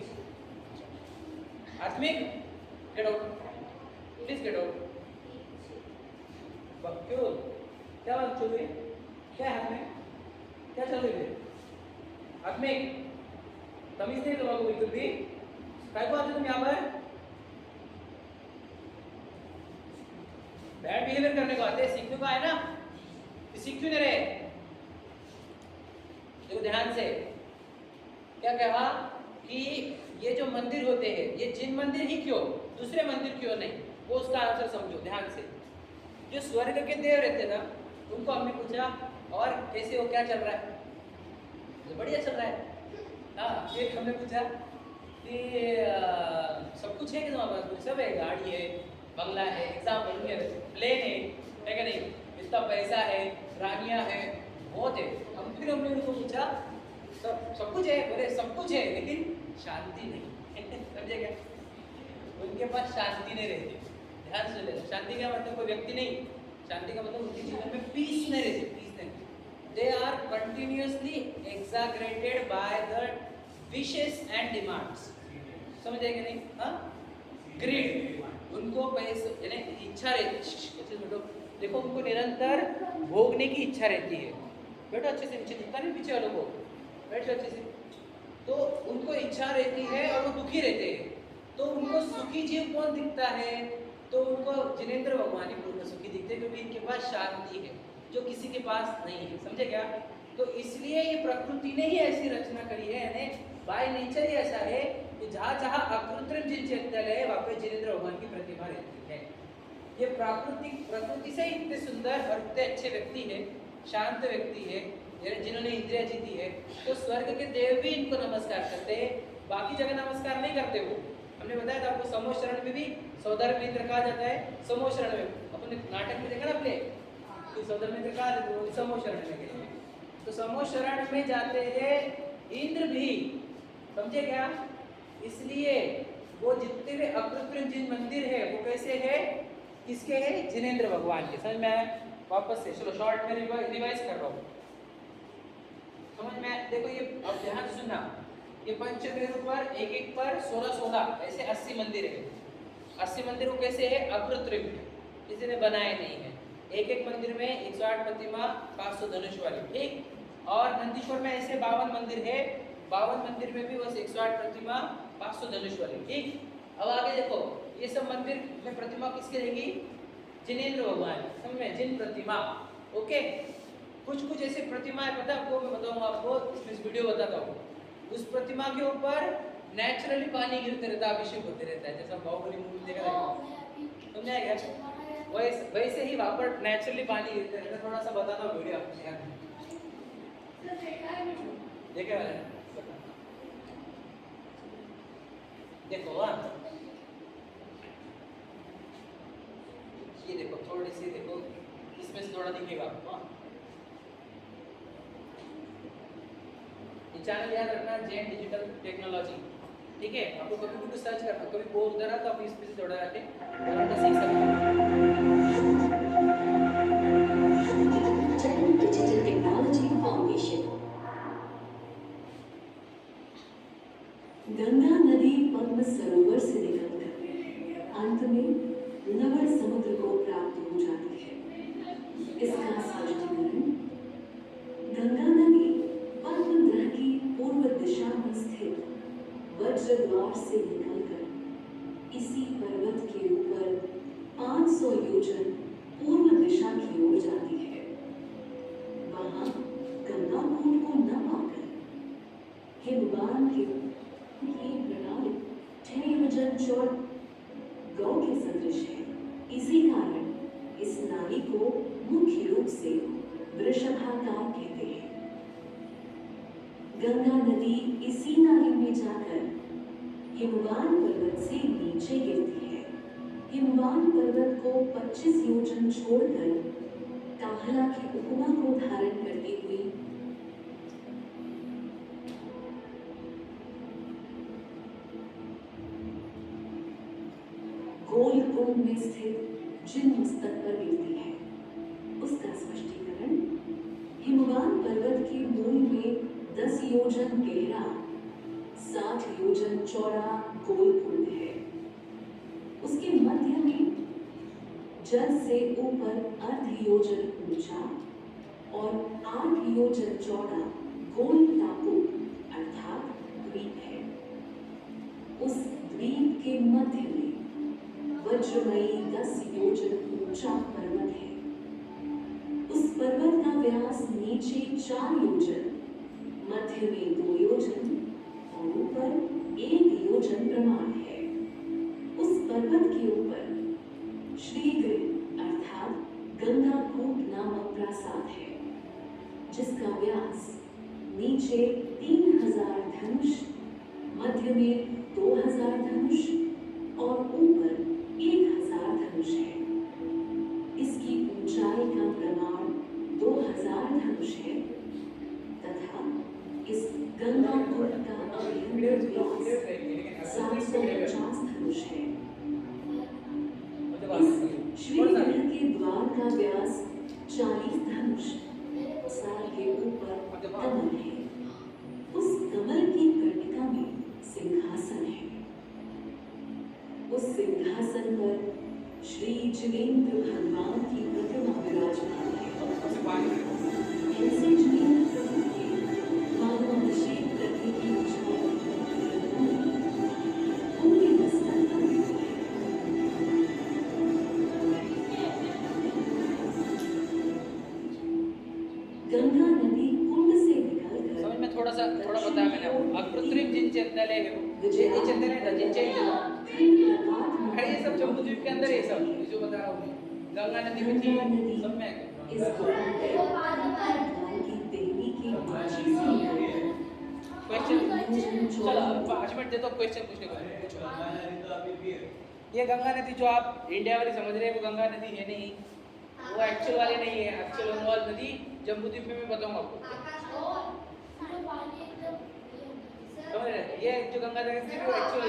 आत्मिक, get out, please get out. क्यों, क्या बात चल रही है, क्या हाथ में, क्या चल रही है? आत्मिक, तमीज नहीं तुम्हारा बिल्कुल भी, काय को आते तुम यहाँ पर? बैड बिहेवियर करने को आते, सीखने को आए ना, सीख क्यों नहीं रहे? देखो ध्यान से, क्या कहा कि ये जो मंदिर होते हैं, ये जिन मंदिर ही क्यों, दूसरे मंदिर क्यों नहीं, वो उसका आंसर समझो ध्यान से। जो स्वर्ग के देव रहते ना, उनको हमने पूछा और कैसे हो, क्या चल रहा है, तो बढ़िया चल रहा है। हाँ, एक हमने पूछा कि सब कुछ है कि तुम्हारे पास, सब है, गाड़ी है, बंगला है, एग्जाम्पल प्लेन है क्या नहीं, इतना पैसा है, रानियां है, बहुत है। हम फिर हमने उनको पूछा सब कुछ है, बोले सब कुछ है लेकिन शांति नहीं। समझे क्या? उनके पास शांति नहीं रहती। ध्यान से लेना, शांति का मतलब कोई व्यक्ति नहीं, शांति का मतलब उनके जीवन में पीस नहीं रहती, पीस नहीं। They are continuously exaggerated by the wishes and demands. समझे कि नहीं? हाँ, ग्रीड, उनको पैसे यानी इच्छा रहती है, देखो उनको निरंतर भोगने की इच्छा रहती है। बैठो अच्छे से, नीचे दिखता नहीं पीछे वालों को, बैठो अच्छे से। तो उनको इच्छा रहती है और वो दुखी रहते हैं। तो उनको सुखी जीव कौन दिखता है? तो उनको जिनेंद्र भगवान ही पूर्ण सुखी दिखते हैं, क्योंकि इनके पास शांति है जो किसी के पास नहीं है। समझे क्या? तो इसलिए ये प्रकृति ने ही ऐसी रचना करी है, यानी बाय नेचर ही ऐसा है कि जहाँ जहाँ अकृत्रिम जिन चैतन्य है वहाँ पे जिनेंद्र भगवान की प्रतिभा रहती है। ये प्रकृति से ही इतने सुंदर और इतने अच्छे व्यक्ति है, शांत व्यक्ति है, जिन्होंने इंद्रिया जीती है। तो स्वर्ग के देव भी इनको नमस्कार करते हैं, बाकी जगह नमस्कार नहीं करते। वो हमने बताया था आपको, समूह शरण में भी सौधर्म मित्र कहा जाता है। समूह शरण में अपने नाटक में देखा ना अपने, कि सौधर्म मित्र कहा जाता है, समूह शरण में गए। तो समूह शरण में जाते हैं इंद्र भी, समझे क्या? इसलिए वो जितने भी अकृत्रिम जिन मंदिर है वो कैसे है, किसके है? जिनेंद्र भगवान के। समझ में आया? वापस से चलो शॉर्ट में रिवाइज कर रहा हूँ, समझ में? देखो ये अब ध्यान से सुनना, ये पंचमेरु पर एक एक पर 16-16 ऐसे 80 मंदिर है। 80 मंदिर को कैसे है? अकृत्रिम, किसी ने बनाए नहीं है। एक एक मंदिर में 108 प्रतिमा, 500 धनुष वाली, ठीक। और नंदीश्वर में ऐसे 52 मंदिर है, 52 मंदिर में भी बस 108 प्रतिमा, 500 धनुष वाली, ठीक। अब आगे देखो, ये सब मंदिर में प्रतिमा किसकी रहेगी? जिनेंद्र भगवान। समझ में? जिन प्रतिमा, ओके। कुछ ऐसे प्रतिमा है, पता आपको, मैं बताऊंगा आपको, इसमें वीडियो बताता हूँ। उस प्रतिमा के ऊपर नेचुरली पानी गिरते रहता है, अभिषेक होते रहता है, जैसा बाहुबली मूवी देखा था, समझा क्या? वैसे ही वहाँ पर नेचुरली पानी गिरते रहता है। थोड़ा सा बताता हूँ वीडियो आपको यार, देखे वाले देखो। हाँ ये देखो, थोड़ी सी देखो, इसमें से थोड़ा दिखेगा आपको। हाँ ये चैनल याद रखना, जैन डिजिटल टेक्नोलॉजी, ठीक है? आपको कभी भी कुछ सर्च करना, कभी बोर होता रहा तो आप इस पे से थोड़ा जाके सीख सकते हो। Jain digital technology foundation. Ganga नदी पद्म सरोवर से निकलकर अंत में लवण समुद्र को प्राप्त हो जाती है। इसका स्पष्टीकरण, गंगा नदी पद्म ग्रह की पूर्व दिशा में स्थित वज्र द्वार से निकलकर इसी पर्वत के ऊपर 500 योजन पूर्व दिशा की ओर जाती है। वहां गंगाकूट को न पाकर हिमवान की प्रणाली 6 योजन चौड़ गौ के सदृश है। इसी कारण इस नाली को मुख्य रूप से वृषभाकार कहते हैं। गंगा नदी इसी नाली में जाकर हिमवान पर्वत से नीचे गिरती है। हिमवान पर्वत को 25 योजन छोड़कर काहला की उपमा को धारण करती हुई गोलकुंड में स्थित जिन मस्तक पर गिरती है। उसका स्पष्टीकरण, हिमवान पर्वत के मूल में 10 योजन गहरा 60 योजन चौड़ा गोलकुंड है। उसके मध्य में जल से ऊपर अर्ध योजन ऊंचा और 8 योजन चौड़ा गोल टापू अर्थात द्वीप है। उस द्वीप के मध्य में वज्रमयी 10 योजन ऊंचा पर्वत है। उस पर्वत का व्यास नीचे 4 योजन, मध्य में 2 योजन और ऊपर 1 योजन प्रमाण है। उस पर्वत के ऊपर श्रीगृह अर्थात गंगाकूट नामक प्रासाद है, जिसका व्यास नीचे 3000 धनुष, मध्य में 2000 धनुष और ऊपर 1000 धनुष है। इसकी ऊंचाई का प्रमाण 2000 धनुष है तथा इस गंगाकूट का अभ्यंतर व्यास 750 धनुष है। इस श्रीगृह के द्वार का व्यास 40 धनुष, साल के ऊपर कमल है। उस कमल की कर्णिका में सिंहासन है। उस सिंहासन पर श्री जिनेंद्र भगवान की प्रतिमा विराजमान है। ऐसे जिनेंद्र प्रभु के मानवाभिषेक करने की इच्छा उनके मस्तक पर है। गंगा नदी कुंड से निकलकर समझ में थोड़ा बताया मैंने आपको। अब कृत्रिम जिन चैतन्य है वो, ये चैतन्य था, जिन चैतन्य है ये सब जम्बूद्वीप के अंदर, ये सब जो बता रहा हूँ मैं। गंगा नदी में थी सब में इस की देवी की काशी से क्वेश्चन। चलो अब 5 मिनट दे दो क्वेश्चन पूछने को। ये गंगा नदी जो आप इंडिया वाली समझ रहे हैं, वो गंगा नदी है नहीं, वो एक्चुअल वाली नहीं है। एक्चुअल वाली नदी जम्बूद्वीप में मैं बताऊंगा आपको। समझ रहे? ये जो गंगा नदी थी वो एक्चुअल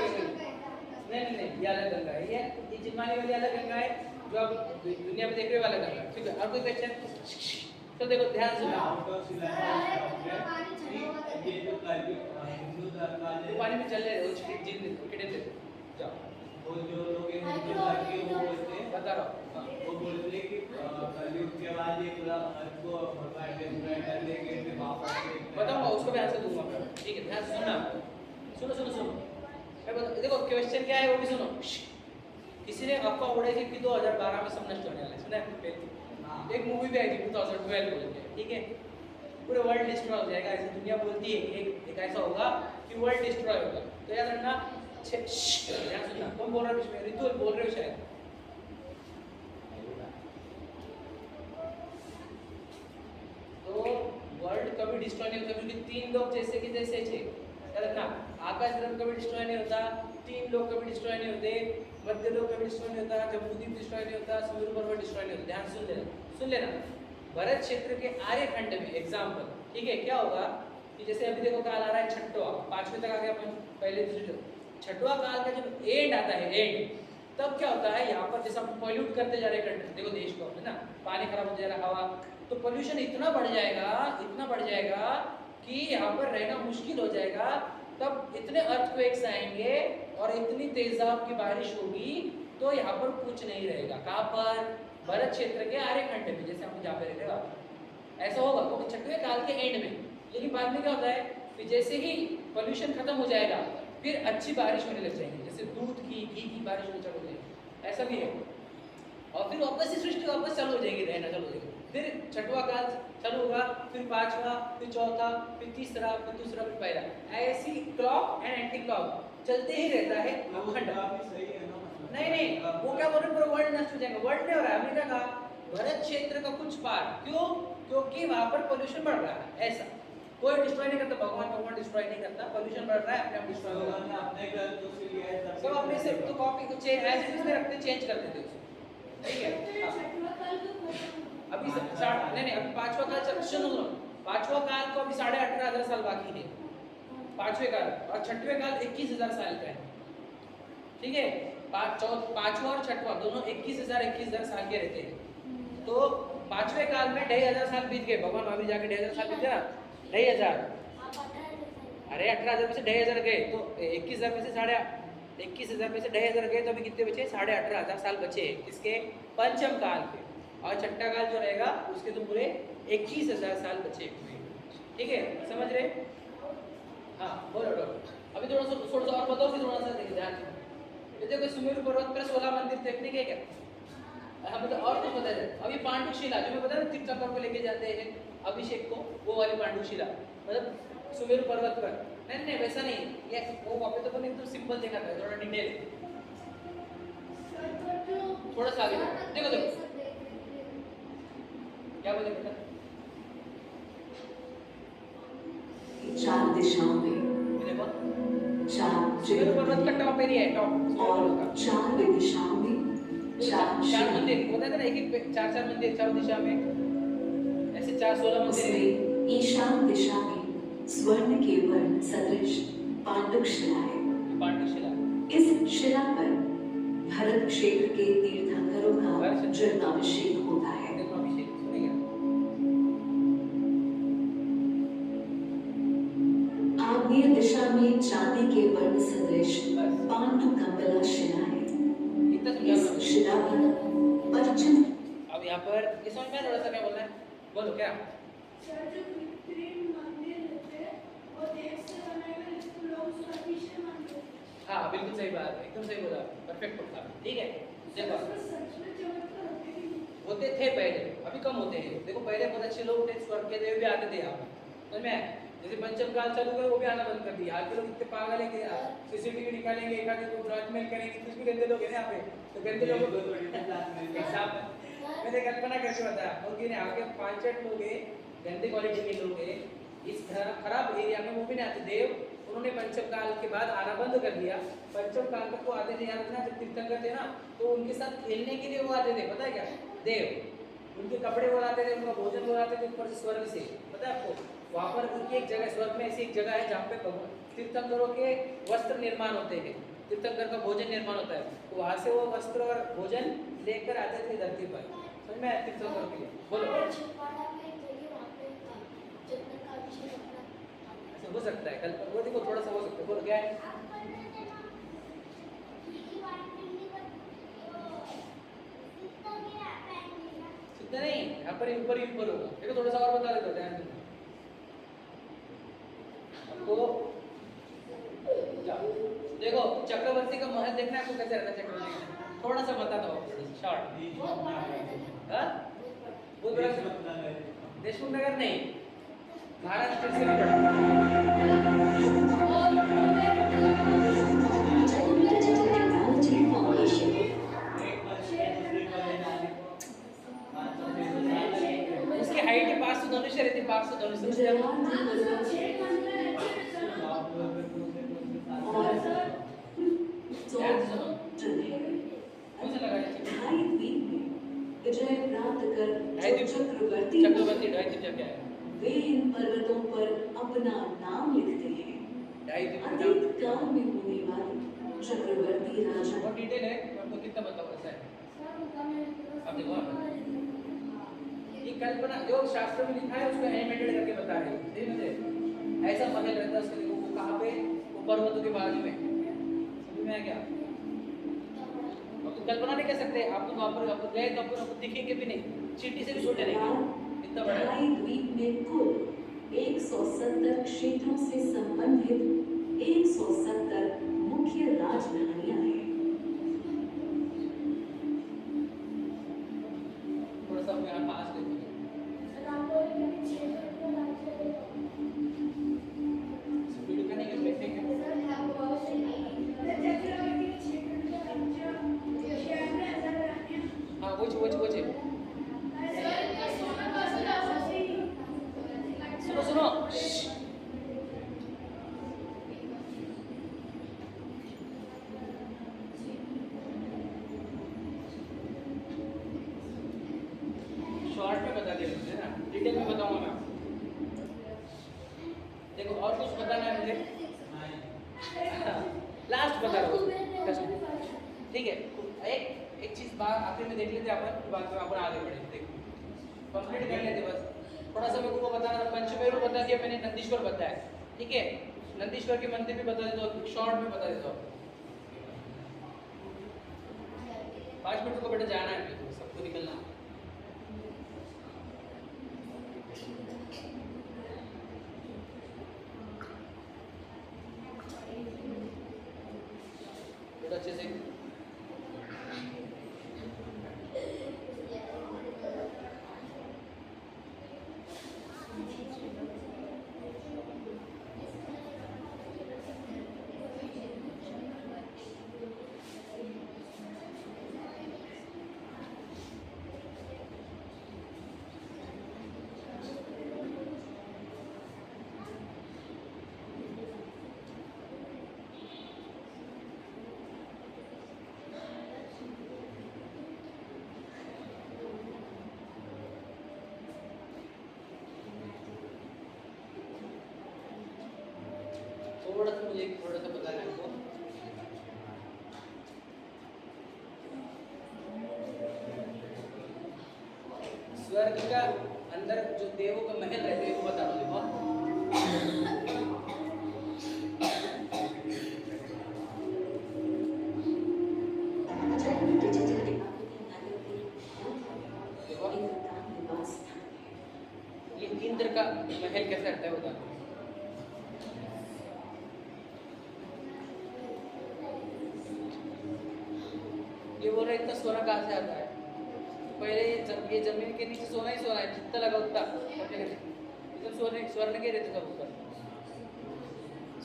नहीं, ये अलग गंगा है। ये चिन्मानी वाली अलग गंगा है, जो आप दुनिया में देख रहे हो वाला गंगा। ठीक है, और कोई क्वेश्चन? तो देखो ध्यान सुनो, पानी में चल रहे हो जिन कितने थे जाओ। वो जो लोग हैं उनके बारे में वो बोलते हैं, बता रहा हूँ। वो बोलते हैं कि कलयुग के बाद ये पूरा अर्थ को भगवान डिस्ट्रॉय कर देंगे, फिर वापस बताऊंगा, उसको भी आंसर दूंगा। ठीक है, ध्यान सुनना, सुनो। देखो क्वेश्चन क्या है वो भी सुनो। किसी ने अफवाह उड़ाई थी कि 2012 में सब नष्ट होने वाला है, सुना है? एक मूवी भी आई थी 2012 बोल के, ठीक है, पूरे वर्ल्ड डिस्ट्रॉय हो जाएगा, ऐसी दुनिया बोलती है। एक ऐसा होगा कि कि वर्ल्ड डिस्ट्रॉय होगा। तो याद रखना, ध्यान सुनना, कौन बोल रहा है बीच में? रितु बोल रहे हो शायद। तो वर्ल्ड कभी डिस्ट्रॉय नहीं होता क्योंकि 3 लोग जैसे कि जैसे थे। याद रखना, आकाश ग्रह कभी डिस्ट्रॉय नहीं होता, 3 लोग कभी डिस्ट्रॉय नहीं होते, मध्य लोग कभी डिस्ट्रॉय नहीं होता, जम्बूद्वीप डिस्ट्रॉय नहीं होता, सुमेरु पर्वत डिस्ट्रॉय नहीं होता। ध्यान सुन लेना। भरत क्षेत्र के आर्यखंड में एग्जाम्पल, ठीक है, क्या होगा कि जैसे अभी देखो काल आ रहा है छठवा, 5वें तक आ गया अपन, पहले दूसरे छठवा काल का जब एंड आता है, एंड, तब क्या होता है यहाँ पर जैसे हम पॉल्यूट करते जा रहे हैं कंट्री, देखो देश को, है ना, पानी खराब हो जाएगा, हवा, तो पोल्यूशन इतना बढ़ जाएगा कि यहाँ पर रहना मुश्किल हो जाएगा। तब इतने अर्थक्वेक्स आएंगे और इतनी तेजाब की बारिश होगी तो यहाँ पर कुछ नहीं रहेगा। कहाँ पर? भरत क्षेत्र के आर्यखंड में, जैसे हम जहाँ पे रहते हैं ऐसा होगा तो छठवें काल के एंड में। लेकिन बाद में क्या होता है कि जैसे ही पोल्यूशन खत्म हो जाएगा फिर अच्छी बारिश होने लग जाएगी, जैसे दूध की, घी की बारिश होने चालू हो जाएगी, ऐसा भी है। और फिर वापस से सृष्टि वापस चालू हो जाएगी, रहना चालू हो जाएगी। फिर छठवा काल चालू होगा, फिर 5वां, फिर 4था, फिर 3रा, फिर दूसरा, फिर पहला, ऐसी क्लॉक एंड एंटी क्लॉक चलते ही रहता है अखंड। नहीं, वो क्या बोल रहे हैं, पूरा वर्ल्ड नष्ट हो जाएगा। वर्ल्ड नहीं हो रहा है, हमने क्या कहा, भरत क्षेत्र का कुछ पार्ट। क्यों? क्योंकि वहां पर पोल्यूशन बढ़ रहा है। ऐसा कोई डिस्ट्रॉय नहीं करता, भगवान डिस्ट्रॉय नहीं करता, पोल्यूशन बढ़ रहा है, अपने आप डिस्ट्रॉय होगा। सब अपने से तो कॉपी कुछ एज इट इज में रखते, चेंज कर देते उसको, ठीक है। अभी नहीं, अभी 5वां काल सुनो, 5वां काल को अभी 18,500 साल बाकी है, 5वें काल, और 6वें काल 21,000 साल का है, ठीक है। 5वां और 6वां दोनों 21,000 साल के रहते हैं। तो 5वें काल में 2,500 साल बीत गए, भगवान वहां भी जाके 2,500 साल बीत गया, 2,500, अरे 18,000 में से 2,500 गए तो 21,000 में से 21,000 में से 2,500 गए, तो अभी कितने बचे? 18,500 साल बचे किसके? पंचम काल के। और छठा काल जो रहेगा उसके तो पूरे 21,000 साल बचे हुए, ठीक है, समझ रहे? हाँ बोलो डॉक्टर, अभी थोड़ा सा और बताओ, थोड़ा सा देखिए ध्यान से। देखो सुमेरु पर्वत पर 16 मंदिर देखने के क्या, हमें तो और कुछ बताया जाए। अभी पांडुशिला जो मैं बता रहा, तीर्थंकर को लेके जाते हैं अभिषेक को, वो वाली पांडुशिला, मतलब सुमेरु पर्वत पर। नहीं वैसा नहीं, ये वो वहाँ पे तो अपन एकदम सिंपल देखा था, थोड़ा डिटेल, थोड़ा सा आगे देखो क्या बोले बेटा? 4 दिशाओं में देखो 4 सुमेरु पर्वत का टॉप एरिया है, टॉप, और 4 दिशाओं में 4 मंदिर होता है ना, एक 4 मंदिर, 4 दिशा में ऐसे 16 मंदिर है। उसमें ईशान दिशा में स्वर्ण के वर्ण सदृश पांडुक शिला है। पांडुशिला, इस शिला पर भरत क्षेत्र के तीर्थंकरों का जलाभिषेक होता है। देखो अभिषेक सुनेगा, आग्नेय दिशा में चांदी के वर्ण सदृश पांडु कंबला शिला है। इतना इस समझा। शिला पर पश्चिम अब यहाँ पर ये समझ में थोड़ा सा क्या बोलना है, बोलो क्या? हाँ बिल्कुल सही बात है, एकदम सही बोला, परफेक्ट बोला, ठीक है। देखो होते थे पहले, अभी कम होते हैं। देखो पहले बहुत अच्छे लोग थे, स्वर्ग के देव भी आते थे यहाँ, समझ में आया? जैसे पंचम काल चालू हुआ, वो भी आना बंद कर दिया। आज के लोग इतने पागल है कि सीसीटीवी निकालेंगे, एक आदमी को ब्लैकमेल करेंगे, कुछ भी गंदे लोग हैं यहाँ पे। तो गंदे लोगों को मैंने कल्पना करके बताया, क्योंकि यहाँ के 5-8 लोग हैं, गंदे क्वालिटी के लोग हैं, इस खराब एरिया में वो भी नहीं आते देव। उन्होंने पंचम काल के बाद आना बंद कर दिया। पंचम काल तक वो आते थे, याद रखना, जब तीर्थंकर थे ना, तो उनके साथ खेलने के लिए वो आते थे, पता है क्या? देव उनके कपड़े वो लाते थे, उनका भोजन वो लाते थे ऊपर से स्वर्ग से, पता है आपको? वहाँ पर उनकी एक जगह स्वर्ग में ऐसी एक जगह है जहाँ पे तीर्थंकरों के वस्त्र निर्माण होते हैं, तीर्थंकर का भोजन निर्माण होता है, तो वहाँ से वो वस्त्र और भोजन लेकर आते थे धरती पर, समझ में आया? तीर्थंकरों के लिए बोलो, हो सकता है कल वो, देखो थोड़ा सा हो सकता है, बोलो क्या है? सीधा नहीं, यहाँ पर ऊपर ही ऊपर होगा। देखो थोड़ा सा और बता देता हूँ, ध्यान दो। तो देखो चक्रवर्ती का महल देखना है आपको, कैसे रहता है चक्रवर्ती का, थोड़ा सा बताता हूँ शॉर्ट। हाँ बहुत बड़ा, देशमुख नगर नहीं, महाराष्ट्र से भी पढ़ा। टेक्नोलॉजी फाउंडेशन एक वर्ष के दूसरी कॉलेज आने 500 से उसकी हाइट ही 500 रहती, 500 समझ रहे हो? और ध्यान से सुनो। कौन सा लगा है? ढाई द्वीप में विजय प्राप्त कर ढाई जो द्वीप चक्रवर्ती चक्रवर्ती ढाई द्वीप क्या है? वे इन पर्वतों पर अपना नाम लिखते हैं। ढाई द्वीप का अतीत नाम काल में होने वाले चक्रवर्ती राजा बहुत डिटेल है, मैं आपको कितना बताऊँ ऐसा है। अब देखो आप ये कल्पना जो शास्त्र में लिखा है उसको एनिमेटेड करके बता रहे हैं, ठीक है? ऐसा महल रहता है उसके, देखो वो कहाँ पे, वो पर्वतों के बाजू में, समझ में आ गया? अब तो कल्पना नहीं कर सकते, आप तो वहाँ पर आपको गए तो आपको दिखेंगे भी नहीं, चींटी से भी छोटे नहीं, इतना बड़ा है। ढाई द्वीप में कुल 170 क्षेत्रों से संबंधित 170 मुख्य राजधानियां हैं। थोड़ा सा हम यहाँ पास देखो, वीडियो का नहीं कर सकते क्या? हाँ वो सुनो शॉर्ट में बता दिया मुझे ना, डिटेल में बताऊंगा मैं। देखो और कुछ बताना है मुझे, लास्ट बता रहा हूँ, ठीक है? एक चीज बात आखिर में देख लेते हैं अपन, बाद में अपन आगे बढ़ेंगे। देखो कंप्लीट कर लेते बस, थोड़ा सा मेरे को बताना था। पंचमेरु बता दिया मैंने, नंदीश्वर बताया, ठीक है? नंदीश्वर के मंदिर भी बता देता हूँ, शॉर्ट में बता देता हूँ। 5 मिनट को बेटा जाना है, मेरे को सबको निकलना। बेटा अच्छे से थोड़ा सा बताना है आपको। स्वर्ग का अंदर जो देवों का महल रहते हैं वो बता रहा हूँ, देखो ये इंद्र का महल कैसा रहता है बता। ये बोल रहे इतना सोना कहाँ से आता है? पहले ये जमीन के नीचे सोना ही सोना है, जितना लगा उतना एकदम सोने स्वर्ण के रहते सब ऊपर।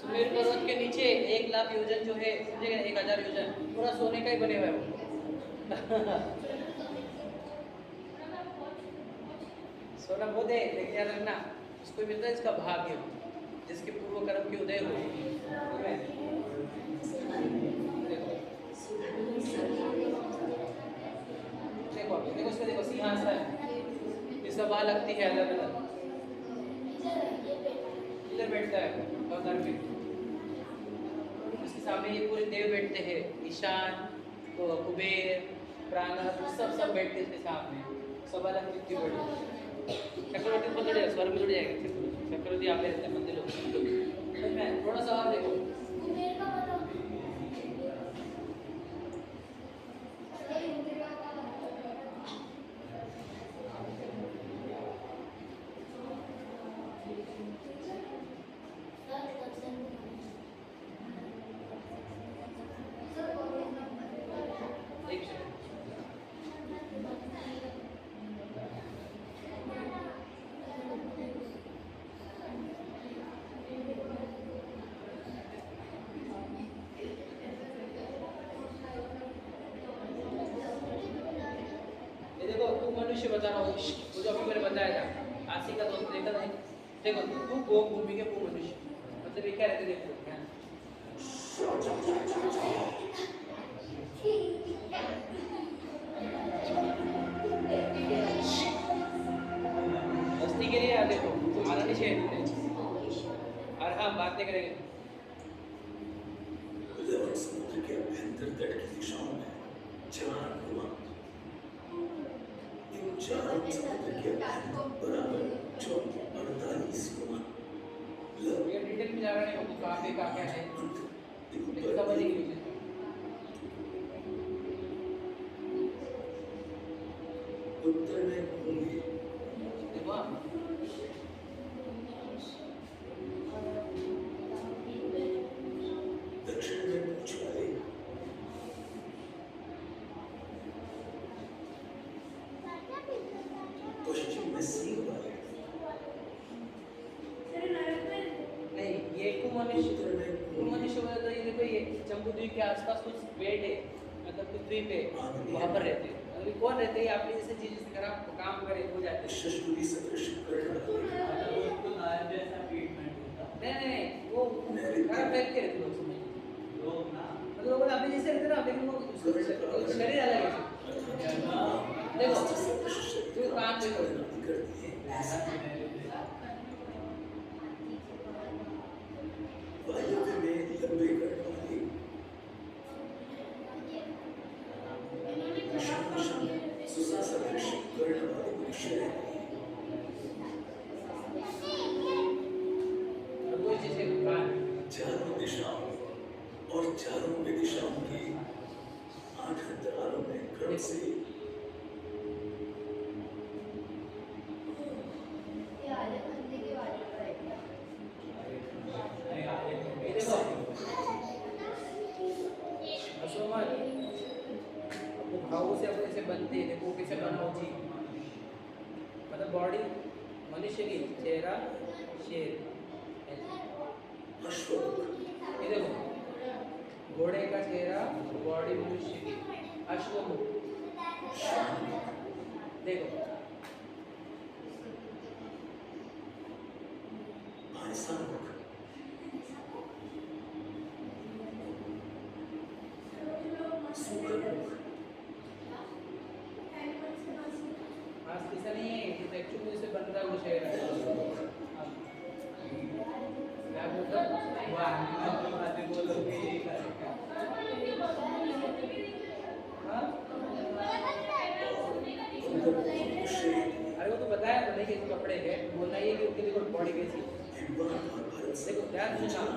सुमेरु पर्वत के नीचे 1 लाख योजन जो है, समझेगा? 1000 योजन पूरा सोने का ही बने हुआ है वो। सोना बहुत है, लेकिन याद रखना उसको मिलता है इसका भाग्य, जिसके पूर्व कर्म के उदय हुए। देखो इसमें देखो सिंहासन, ये सब लगती है अलग अलग, इधर बैठता है भगवान में, इसके सामने ये पूरे देव बैठते हैं, ईशान तो कुबेर प्राणव सब बैठते हैं इसके सामने, सब अलग कितनी बड़ी। चक्रवर्ती को जुड़ जाएगा, स्वर्ग में जुड़ जाएगा चक्रवर्ती, आप रहते हैं मंदिर लोग। थोड़ा सा और देखो, मनुष्य बता रहा हूँ, वो जो अभी मैंने बताया था, आशी का दोस्त देखा नहीं, देखो तू गो भूमि के वो मनुष्य, मतलब ये क्या रहते देखो क्या? मस्ती के लिए आ देखो, तुम्हारा नहीं शेयर, और हाँ बातें करेंगे। लवण समुद्र के अभ्यंतर तट की दिशाओं में चार कुआं, इन चारों समुद्र के अभ्यंतर बराबर 48 कुआं, ये डिटेल में जा रहा नहीं हूँ, कहाँ क्या है, लेकिन समझेंगे मुझे। उत्तर में भूमि, देखो आप, दक्षिण में पूछ वाले, पश्चिम में सींग वाले, नहीं ये कुमनुष्य मतलब तो ये देखो ये जम्बूद्वीप के आसपास कुछ बेट है, मतलब कुछ द्वीप है, वहाँ पर रहते हैं। अभी कौन रहते हैं? आपने जैसे चीज से करा काम करे हो जाते हैं। शशुरी सदृश कर्ण वाले, उसको नायब जैसा ट्रीटमेंट होता नहीं वो खराब टाइप के रहते लोग समझ, लोग ना मतलब लोग आपने जैसे रहते ना, लेकिन वो उसका शरीर अलग है। देखो तू काम देखो, वायु में लंबे कर्ण वाले, सुसा सदृश कर्ण वाले मनुष्य रहते हैं। वो जैसे कान, चारों दिशाओं और चारों दिशाओं के 8 अंतरालों में क्रम से ये देखो असोमन वो भावों से अपने से बनते हैं, देखो कैसे बना हो जी, मतलब बॉडी मनुष्य की, चेहरा शेर, अश्वमुख, ये देखो घोड़े का चेहरा, बॉडी मनुष्य की, अश्वमुख, देखो भैंसामुख, सूकरमुख, आज ऐसा नहीं है कि एक्चुअली जैसे बन रहा है वो शेर है। क्या बोलता है? वो बातें बोलोगे यही करेगा। हाँ? मनुष्य अरे वो तो बताया तो नहीं कि इसके कपड़े के, बोलना ये कि उनकी देखो बॉडी कैसी है। हिमवान और भरत से देखो ध्यान से सुना,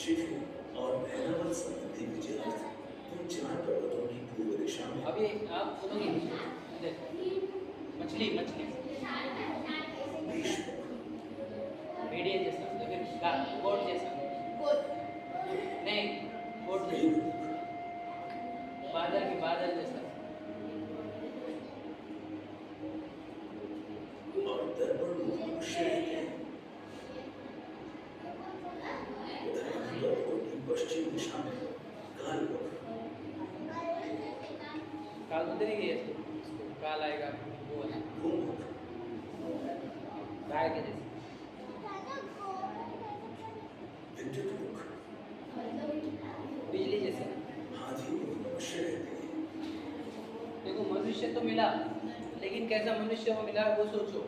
शिखर और भैरवन संबंधी विजयार्थ उन 4 पर्वतों की पूर्व दिशा में अभी आप सुनोगे, देखो मछली मछली भीष्म, भेड़िए जैसा, तो फिर गोट जैसा, नहीं गोट नहीं, मेघमुख, बादल जैसा, और दर्पणमुख मनुष्य रहते हैं। धरती पर्वतों की पश्चिम दिशा में कालमुख, काल तो नहीं गए इसको, काल आएगा वो वाला, भूमुख, गाय के जैसे, विद्युतमुख, बिजली जैसे। हाथीमुख मनुष्य रहते हैं। देखो मनुष्य तो मिला, लेकिन कैसा मनुष्य वो मिला वो सोचो।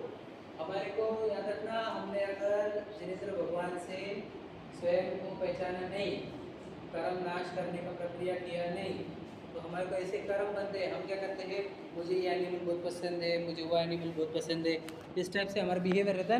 हमारे को याद रखना, हमने अगर श्रीधर भगवान से स्वयं को पहचाना नहीं, कर्म नाश करने का प्रक्रिया किया नहीं, तो हमारे को ऐसे कर्म बनते हैं, हम क्या करते हैं, मुझे ये एनिमल बहुत पसंद है, मुझे वो एनिमल बहुत पसंद है, इस टाइप से हमारा बिहेवियर रहता है ना।